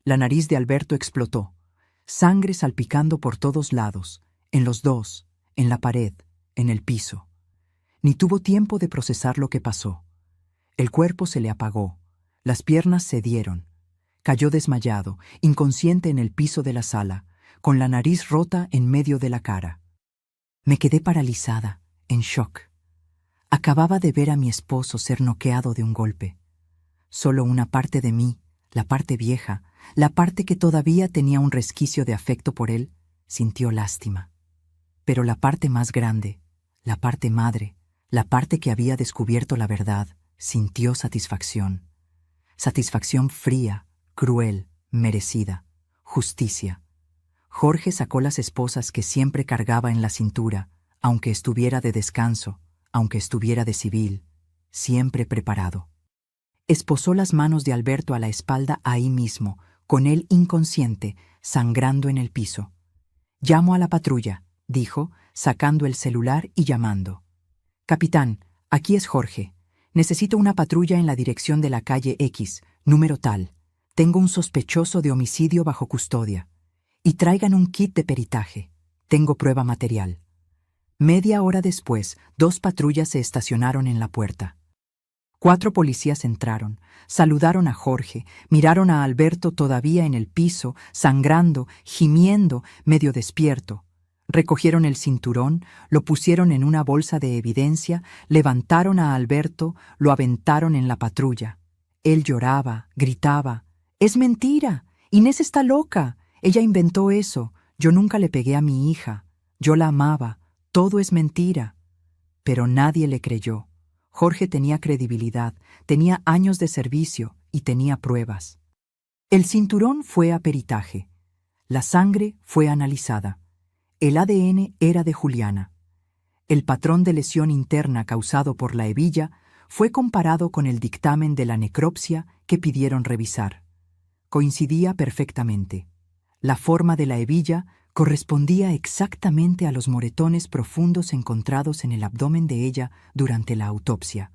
La nariz de Alberto explotó, sangre salpicando por todos lados, en los dos, en la pared, en el piso. Ni tuvo tiempo de procesar lo que pasó. El cuerpo se le apagó, las piernas cedieron. Cayó desmayado, inconsciente en el piso de la sala, con la nariz rota en medio de la cara. Me quedé paralizada, en shock. Acababa de ver a mi esposo ser noqueado de un golpe. Solo una parte de mí, la parte vieja, la parte que todavía tenía un resquicio de afecto por él, sintió lástima. Pero la parte más grande, la parte madre, la parte que había descubierto la verdad, sintió satisfacción. Satisfacción fría, cruel, merecida, justicia. Jorge sacó las esposas que siempre cargaba en la cintura, aunque estuviera de descanso, aunque estuviera de civil, siempre preparado. Esposó las manos de Alberto a la espalda ahí mismo, con él inconsciente, sangrando en el piso. «Llamo a la patrulla», dijo, sacando el celular y llamando. «Capitán, aquí es Jorge. Necesito una patrulla en la dirección de la calle X, número tal. Tengo un sospechoso de homicidio bajo custodia. Y traigan un kit de peritaje. Tengo prueba material». Media hora después, 2 patrullas se estacionaron en la puerta. 4 policías entraron, saludaron a Jorge, miraron a Alberto todavía en el piso, sangrando, gimiendo, medio despierto. Recogieron el cinturón, lo pusieron en una bolsa de evidencia, levantaron a Alberto, lo aventaron en la patrulla. Él lloraba, gritaba: «¡Es mentira! Inés está loca. Ella inventó eso. Yo nunca le pegué a mi hija. Yo la amaba. Todo es mentira». Pero nadie le creyó. Jorge tenía credibilidad, tenía años de servicio y tenía pruebas. El cinturón fue a peritaje. La sangre fue analizada. El ADN era de Juliana. El patrón de lesión interna causado por la hebilla fue comparado con el dictamen de la necropsia que pidieron revisar. Coincidía perfectamente. La forma de la hebilla correspondía exactamente a los moretones profundos encontrados en el abdomen de ella durante la autopsia.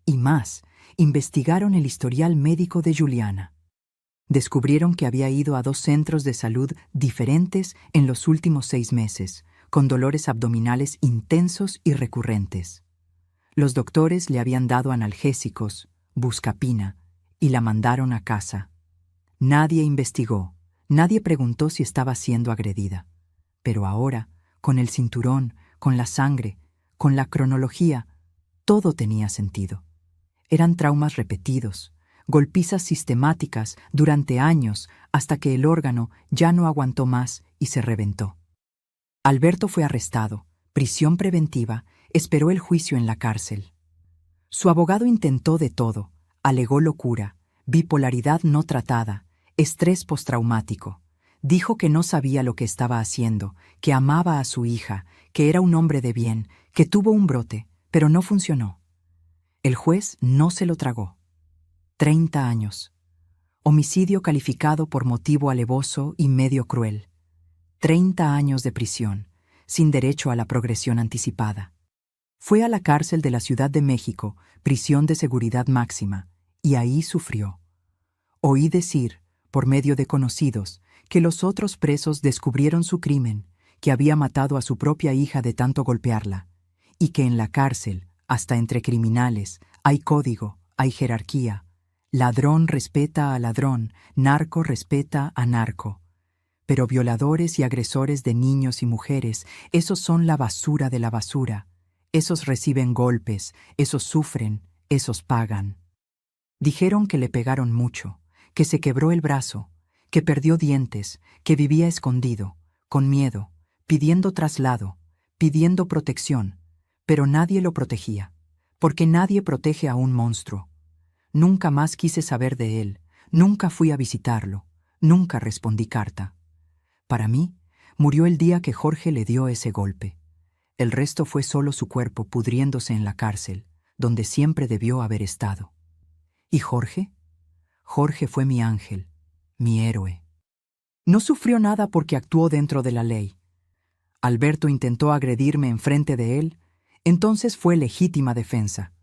Y más, investigaron el historial médico de Juliana. Descubrieron que había ido a 2 centros de salud diferentes en los últimos 6 meses, con dolores abdominales intensos y recurrentes. Los doctores le habían dado analgésicos, buscapina, y la mandaron a casa. Nadie investigó. Nadie preguntó si estaba siendo agredida. Pero ahora, con el cinturón, con la sangre, con la cronología, todo tenía sentido. Eran traumas repetidos, golpizas sistemáticas durante años hasta que el órgano ya no aguantó más y se reventó. Alberto fue arrestado, prisión preventiva, esperó el juicio en la cárcel. Su abogado intentó de todo, alegó locura, bipolaridad no tratada, estrés postraumático. Dijo que no sabía lo que estaba haciendo, que amaba a su hija, que era un hombre de bien, que tuvo un brote, pero no funcionó. El juez no se lo tragó. 30 años. Homicidio calificado por motivo alevoso y medio cruel. 30 años de prisión, sin derecho a la progresión anticipada. Fue a la cárcel de la Ciudad de México, prisión de seguridad máxima, y ahí sufrió. Oí decir, por medio de conocidos, que los otros presos descubrieron su crimen, que había matado a su propia hija de tanto golpearla, y que en la cárcel, hasta entre criminales, hay código, hay jerarquía. Ladrón respeta a ladrón, narco respeta a narco. Pero violadores y agresores de niños y mujeres, esos son la basura de la basura. Esos reciben golpes, esos sufren, esos pagan. Dijeron que le pegaron mucho, que se quebró el brazo, que perdió dientes, que vivía escondido, con miedo, pidiendo traslado, pidiendo protección, pero nadie lo protegía, porque nadie protege a un monstruo. Nunca más quise saber de él, Nunca fui a visitarlo, nunca respondí carta. Para mí, murió el día que Jorge le dio ese golpe. El resto fue solo su cuerpo pudriéndose en la cárcel, donde siempre debió haber estado. ¿Y Jorge? Jorge fue mi ángel, mi héroe. No sufrió nada porque actuó dentro de la ley. Alberto intentó agredirme enfrente de él, entonces fue legítima defensa.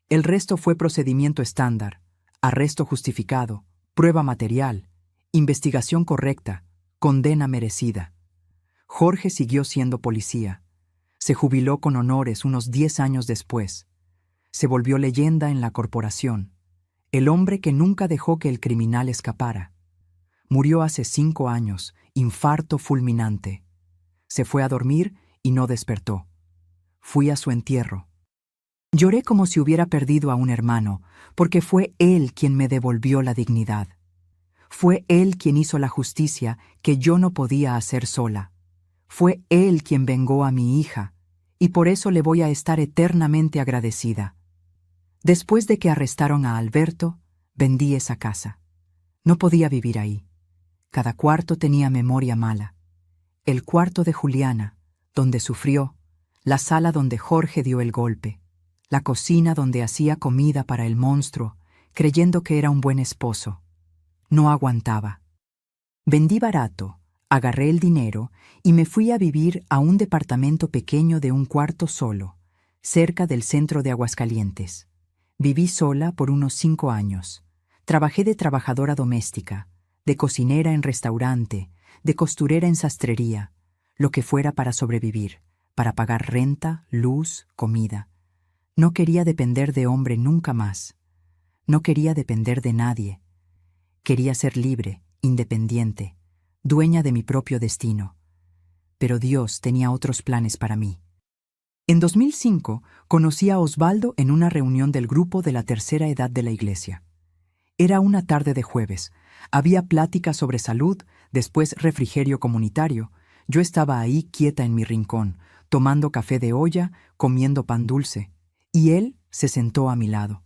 El resto fue procedimiento estándar, arresto justificado, prueba material, investigación correcta, condena merecida. Jorge siguió siendo policía. Se jubiló con honores unos 10 años después. Se volvió leyenda en la corporación. El hombre que nunca dejó que el criminal escapara. Murió hace 5 años, infarto fulminante. Se fue a dormir y no despertó. Fui a su entierro. Lloré como si hubiera perdido a un hermano, porque fue él quien me devolvió la dignidad. Fue él quien hizo la justicia que yo no podía hacer sola. Fue él quien vengó a mi hija, y por eso le voy a estar eternamente agradecida. Después de que arrestaron a Alberto, vendí esa casa. No podía vivir ahí. Cada cuarto tenía memoria mala. El cuarto de Juliana, donde sufrió, la sala donde Jorge dio el golpe, la cocina donde hacía comida para el monstruo, creyendo que era un buen esposo. No aguantaba. Vendí barato, agarré el dinero y me fui a vivir a un departamento pequeño de un cuarto solo, cerca del centro de Aguascalientes. Viví sola por unos 5 años. Trabajé de trabajadora doméstica, de cocinera en restaurante, de costurera en sastrería, lo que fuera para sobrevivir, para pagar renta, luz, comida. No quería depender de hombre nunca más. No quería depender de nadie. Quería ser libre, independiente, dueña de mi propio destino. Pero Dios tenía otros planes para mí. En 2005 conocí a Osvaldo en una reunión del grupo de la tercera edad de la iglesia. Era una tarde de jueves. Había plática sobre salud, después refrigerio comunitario. Yo estaba ahí quieta en mi rincón, tomando café de olla, comiendo pan dulce. Y él se sentó a mi lado.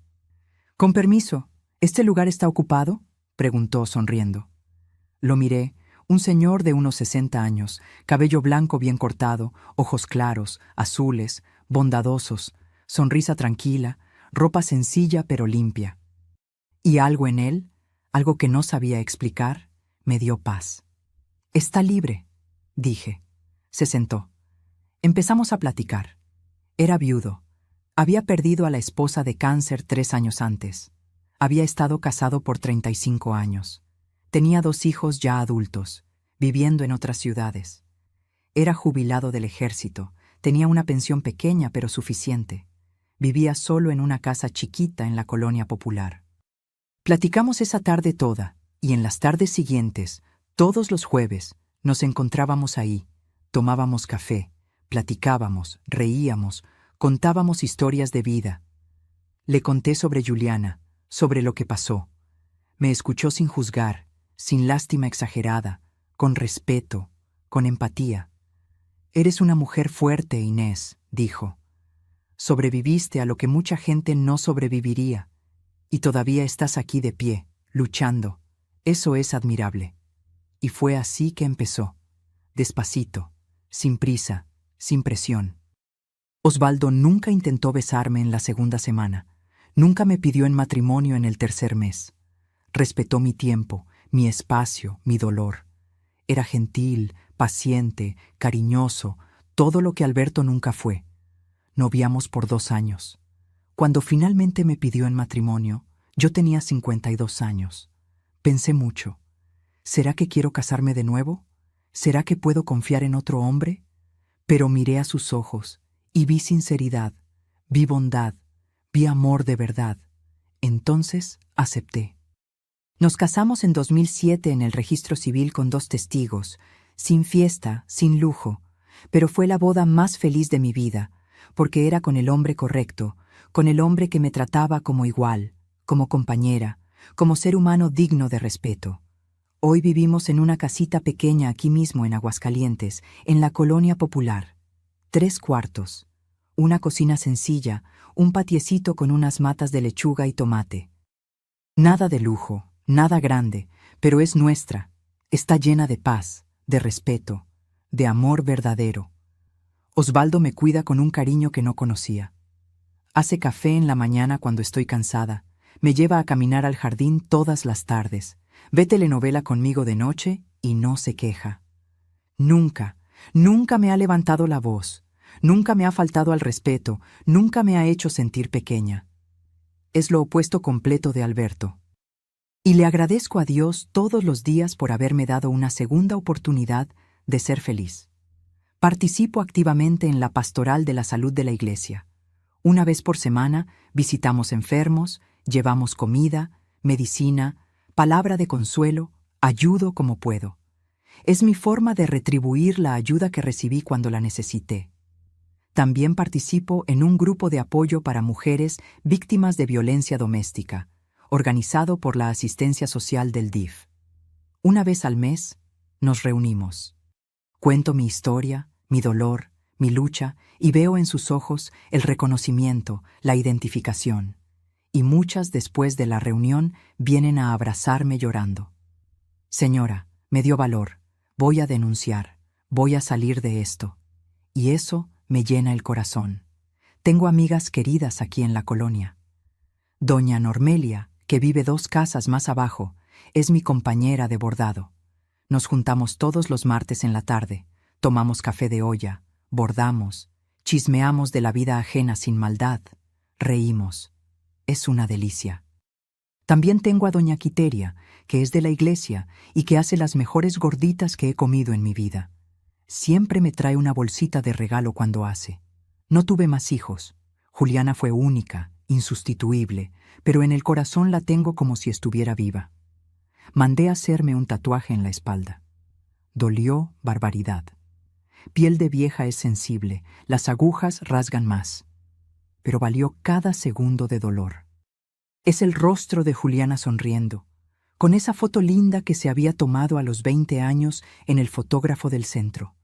«Con permiso, ¿este lugar está ocupado?», preguntó sonriendo. Lo miré, un señor de unos 60 años, cabello blanco bien cortado, ojos claros, azules, bondadosos, sonrisa tranquila, ropa sencilla pero limpia. Y algo en él, algo que no sabía explicar, me dio paz. «Está libre», dije. Se sentó. Empezamos a platicar. Era viudo. Había perdido a la esposa de cáncer 3 años antes. Había estado casado por 35 años. Tenía 2 hijos ya adultos, viviendo en otras ciudades. Era jubilado del ejército, tenía una pensión pequeña pero suficiente. Vivía solo en una casa chiquita en la colonia popular. Platicamos esa tarde toda, y en las tardes siguientes, todos los jueves, nos encontrábamos ahí, tomábamos café, platicábamos, reíamos, contábamos historias de vida. Le conté sobre Juliana, sobre lo que pasó. Me escuchó sin juzgar, sin lástima exagerada, con respeto, con empatía. «Eres una mujer fuerte, Inés», dijo. «Sobreviviste a lo que mucha gente no sobreviviría, y todavía estás aquí de pie, luchando. Eso es admirable». Y fue así que empezó, despacito, sin prisa, sin presión. Osvaldo nunca intentó besarme en la segunda semana, nunca me pidió en matrimonio en el tercer mes. Respetó mi tiempo, mi espacio, mi dolor. Era gentil, paciente, cariñoso, todo lo que Alberto nunca fue. Noviamos por 2 años. Cuando finalmente me pidió en matrimonio, yo tenía 52 años. Pensé mucho. ¿Será que quiero casarme de nuevo? ¿Será que puedo confiar en otro hombre? Pero miré a sus ojos y vi sinceridad, vi bondad, vi amor de verdad. Entonces acepté. Nos casamos en 2007 en el registro civil con 2 testigos, sin fiesta, sin lujo, pero fue la boda más feliz de mi vida, porque era con el hombre correcto, con el hombre que me trataba como igual, como compañera, como ser humano digno de respeto. Hoy vivimos en una casita pequeña aquí mismo en Aguascalientes, en la colonia popular. 3 cuartos, una cocina sencilla, un patiecito con unas matas de lechuga y tomate. Nada de lujo, Nada grande, pero es nuestra. Está llena de paz, de respeto, de amor verdadero. Osvaldo me cuida con un cariño que no conocía. Hace café en la mañana cuando estoy cansada. Me lleva a caminar al jardín todas las tardes. Ve telenovela conmigo de noche y no se queja. Nunca, nunca me ha levantado la voz. Nunca me ha faltado al respeto. Nunca me ha hecho sentir pequeña. Es lo opuesto completo de Alberto. Y le agradezco a Dios todos los días por haberme dado una segunda oportunidad de ser feliz. Participo activamente en la pastoral de la salud de la iglesia. Una vez por semana visitamos enfermos, llevamos comida, medicina, palabra de consuelo, ayudo como puedo. Es mi forma de retribuir la ayuda que recibí cuando la necesité. También participo en un grupo de apoyo para mujeres víctimas de violencia doméstica, organizado por la Asistencia Social del DIF. Una vez al mes, nos reunimos. Cuento mi historia, mi dolor, mi lucha, y veo en sus ojos el reconocimiento, la identificación. Y muchas después de la reunión vienen a abrazarme llorando. Señora, me dio valor, voy a denunciar, voy a salir de esto. Y eso me llena el corazón. Tengo amigas queridas aquí en la colonia. Doña Normelia, que vive 2 casas más abajo, es mi compañera de bordado. Nos juntamos todos los martes en la tarde, tomamos café de olla, bordamos, chismeamos de la vida ajena sin maldad, reímos. Es una delicia. También tengo a doña Quiteria, que es de la iglesia y que hace las mejores gorditas que he comido en mi vida. Siempre me trae una bolsita de regalo cuando hace. No tuve más hijos. Juliana fue única, insustituible, pero en el corazón la tengo como si estuviera viva. Mandé hacerme un tatuaje en la espalda. Dolió barbaridad. Piel de vieja es sensible, las agujas rasgan más. Pero valió cada segundo de dolor. Es el rostro de Juliana sonriendo, con esa foto linda que se había tomado a los 20 años en el fotógrafo del centro.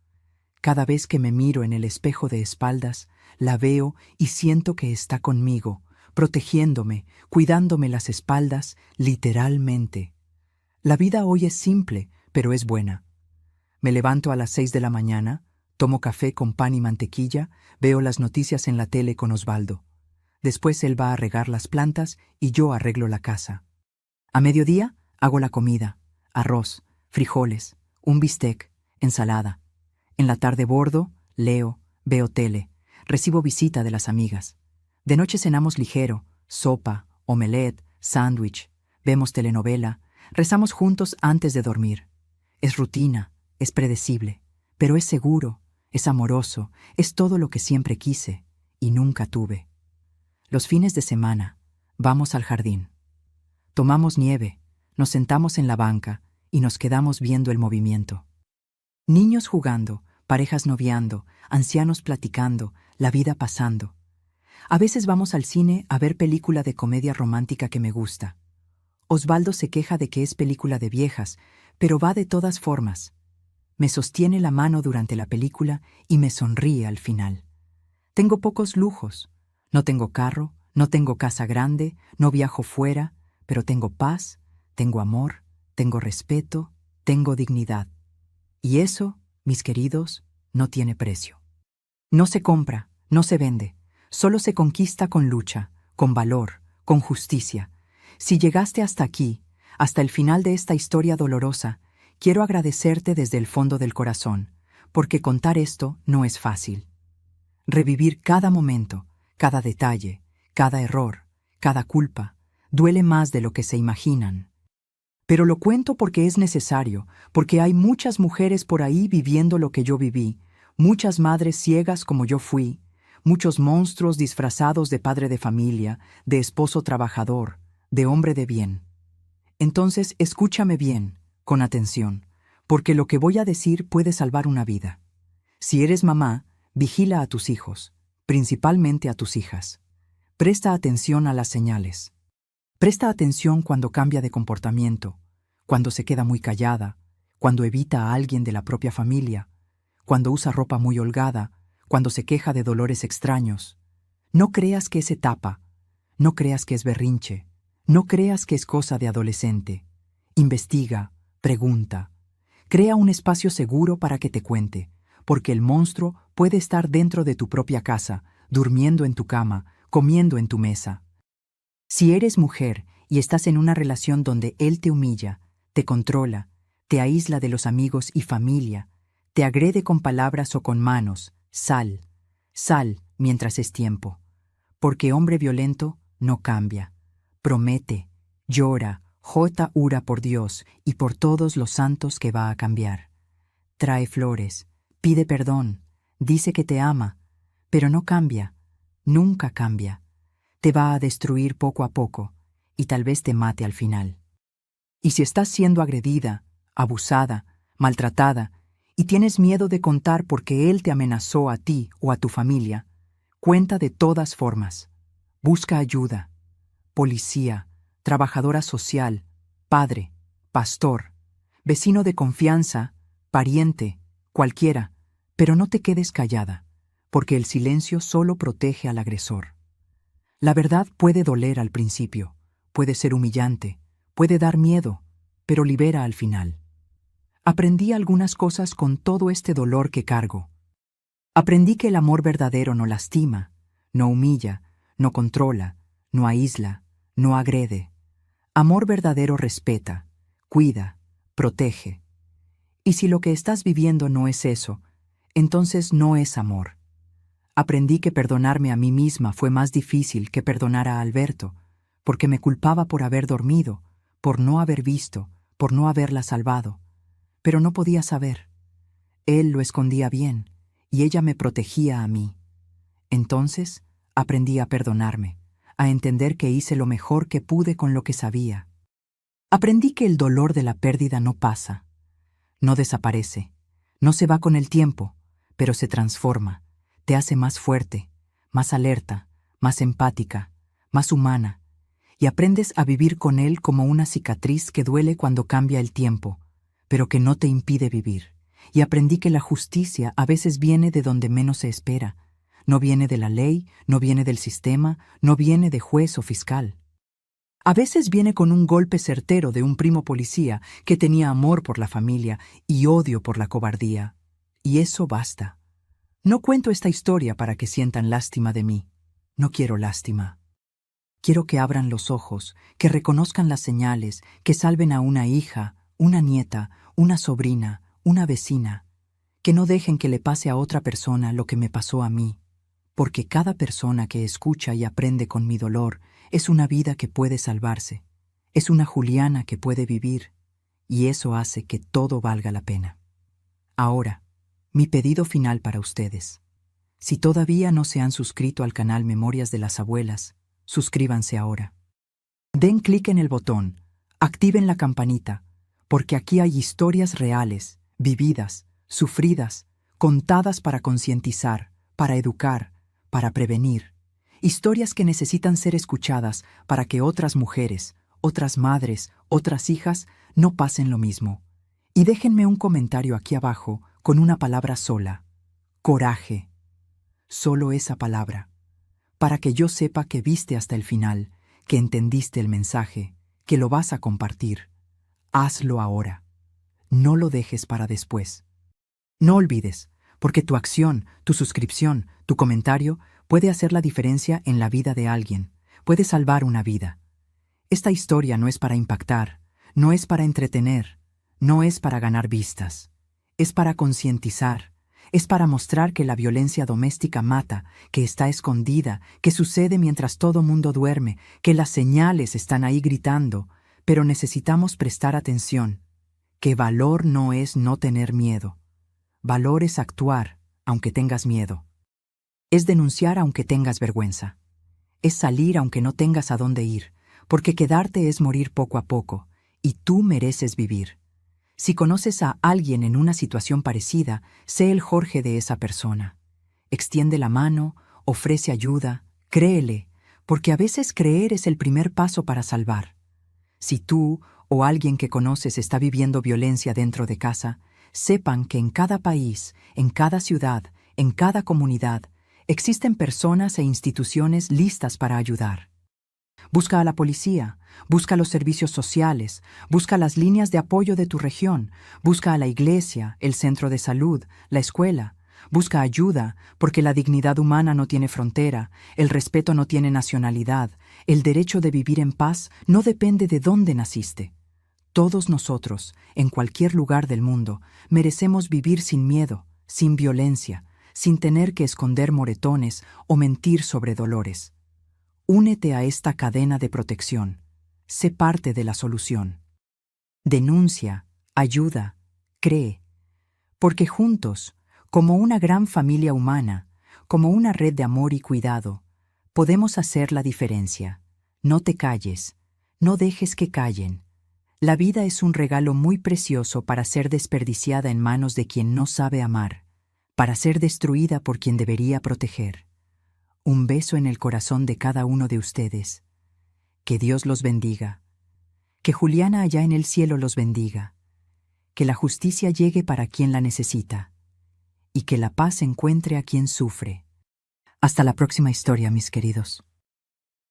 Cada vez que me miro en el espejo de espaldas, la veo y siento que está conmigo, protegiéndome, cuidándome las espaldas, literalmente. La vida hoy es simple, pero es buena. Me levanto a las 6 de la mañana, tomo café con pan y mantequilla, veo las noticias en la tele con Osvaldo. Después él va a regar las plantas y yo arreglo la casa. A mediodía hago la comida, arroz, frijoles, un bistec, ensalada. En la tarde bordo, leo, veo tele, recibo visita de las amigas. De noche cenamos ligero, sopa, omelette, sándwich, vemos telenovela, rezamos juntos antes de dormir. Es rutina, es predecible, pero es seguro, es amoroso, es todo lo que siempre quise y nunca tuve. Los fines de semana, vamos al jardín. Tomamos nieve, nos sentamos en la banca y nos quedamos viendo el movimiento. Niños jugando, parejas noviando, ancianos platicando, la vida pasando. A veces vamos al cine a ver película de comedia romántica que me gusta. Osvaldo se queja de que es película de viejas, pero va de todas formas. Me sostiene la mano durante la película y me sonríe al final. Tengo pocos lujos. No tengo carro, no tengo casa grande, no viajo fuera, pero tengo paz, tengo amor, tengo respeto, tengo dignidad. Y eso, mis queridos, no tiene precio. No se compra, no se vende, solo se conquista con lucha, con valor, con justicia. Si llegaste hasta aquí, hasta el final de esta historia dolorosa, quiero agradecerte desde el fondo del corazón, porque contar esto no es fácil. Revivir cada momento, cada detalle, cada error, cada culpa, duele más de lo que se imaginan. Pero lo cuento porque es necesario, porque hay muchas mujeres por ahí viviendo lo que yo viví, muchas madres ciegas como yo fui, muchos monstruos disfrazados de padre de familia, de esposo trabajador, de hombre de bien. Entonces, escúchame bien, con atención, porque lo que voy a decir puede salvar una vida. Si eres mamá, vigila a tus hijos, principalmente a tus hijas. Presta atención a las señales. Presta atención cuando cambia de comportamiento, cuando se queda muy callada, cuando evita a alguien de la propia familia, cuando usa ropa muy holgada, cuando se queja de dolores extraños. No creas que es etapa, no creas que es berrinche, no creas que es cosa de adolescente. Investiga, pregunta. Crea un espacio seguro para que te cuente, porque el monstruo puede estar dentro de tu propia casa, durmiendo en tu cama, comiendo en tu mesa. Si eres mujer y estás en una relación donde él te humilla, te controla, te aísla de los amigos y familia, te agrede con palabras o con manos, sal mientras es tiempo. Porque hombre violento no cambia. Promete, llora, jura por Dios y por todos los santos que va a cambiar. Trae flores, pide perdón, dice que te ama, pero no cambia, nunca cambia. Te va a destruir poco a poco y tal vez te mate al final. Y si estás siendo agredida, abusada, maltratada, y tienes miedo de contar porque él te amenazó a ti o a tu familia, cuenta de todas formas. Busca ayuda. Policía, trabajadora social, padre, pastor, vecino de confianza, pariente, cualquiera, pero no te quedes callada, porque el silencio solo protege al agresor. La verdad puede doler al principio, puede ser humillante, puede dar miedo, pero libera al final. Aprendí algunas cosas con todo este dolor que cargo. Aprendí que el amor verdadero no lastima, no humilla, no controla, no aísla, no agrede. Amor verdadero respeta, cuida, protege. Y si lo que estás viviendo no es eso, entonces no es amor. Aprendí que perdonarme a mí misma fue más difícil que perdonar a Alberto, porque me culpaba por haber dormido, por no haber visto, por no haberla salvado. Pero no podía saber. Él lo escondía bien, y ella me protegía a mí. Entonces, aprendí a perdonarme, a entender que hice lo mejor que pude con lo que sabía. Aprendí que el dolor de la pérdida no pasa, no desaparece, no se va con el tiempo, pero se transforma, te hace más fuerte, más alerta, más empática, más humana, y aprendes a vivir con él como una cicatriz que duele cuando cambia el tiempo, pero que no te impide vivir. Y aprendí que la justicia a veces viene de donde menos se espera. No viene de la ley, no viene del sistema, no viene de juez o fiscal. A veces viene con un golpe certero de un primo policía que tenía amor por la familia y odio por la cobardía. Y eso basta. No cuento esta historia para que sientan lástima de mí. No quiero lástima. Quiero que abran los ojos, que reconozcan las señales, que salven a una hija, una nieta, una sobrina, una vecina, que no dejen que le pase a otra persona lo que me pasó a mí, porque cada persona que escucha y aprende con mi dolor es una vida que puede salvarse, es una Juliana que puede vivir, y eso hace que todo valga la pena. Ahora, mi pedido final para ustedes. Si todavía no se han suscrito al canal Memorias de las Abuelas, suscríbanse ahora. Den clic en el botón, activen la campanita, porque aquí hay historias reales, vividas, sufridas, contadas para concientizar, para educar, para prevenir. Historias que necesitan ser escuchadas para que otras mujeres, otras madres, otras hijas no pasen lo mismo. Y déjenme un comentario aquí abajo con una palabra sola: coraje. Solo esa palabra, para que yo sepa que viste hasta el final, que entendiste el mensaje, que lo vas a compartir. Hazlo ahora. No lo dejes para después. No olvides, porque tu acción, tu suscripción, tu comentario puede hacer la diferencia en la vida de alguien, puede salvar una vida. Esta historia no es para impactar, no es para entretener, no es para ganar vistas. Es para concientizar, es para mostrar que la violencia doméstica mata, que está escondida, que sucede mientras todo mundo duerme, que las señales están ahí gritando, pero necesitamos prestar atención, que valor no es no tener miedo. Valor es actuar, aunque tengas miedo. Es denunciar aunque tengas vergüenza. Es salir aunque no tengas a dónde ir, porque quedarte es morir poco a poco, y tú mereces vivir. Si conoces a alguien en una situación parecida, sé el Jorge de esa persona. Extiende la mano, ofrece ayuda, créele, porque a veces creer es el primer paso para salvar. Si tú o alguien que conoces está viviendo violencia dentro de casa, sepan que en cada país, en cada ciudad, en cada comunidad, existen personas e instituciones listas para ayudar. Busca a la policía, busca los servicios sociales, busca las líneas de apoyo de tu región, busca a la iglesia, el centro de salud, la escuela. Busca ayuda, porque la dignidad humana no tiene frontera, el respeto no tiene nacionalidad, el derecho de vivir en paz no depende de dónde naciste. Todos nosotros, en cualquier lugar del mundo, merecemos vivir sin miedo, sin violencia, sin tener que esconder moretones o mentir sobre dolores. Únete a esta cadena de protección. Sé parte de la solución. Denuncia, ayuda, cree. Porque juntos, como una gran familia humana, como una red de amor y cuidado, podemos hacer la diferencia. No te calles, no dejes que callen. La vida es un regalo muy precioso para ser desperdiciada en manos de quien no sabe amar, para ser destruida por quien debería proteger. Un beso en el corazón de cada uno de ustedes. Que Dios los bendiga. Que Juliana allá en el cielo los bendiga. Que la justicia llegue para quien la necesita. Y que la paz encuentre a quien sufre. Hasta la próxima historia, mis queridos.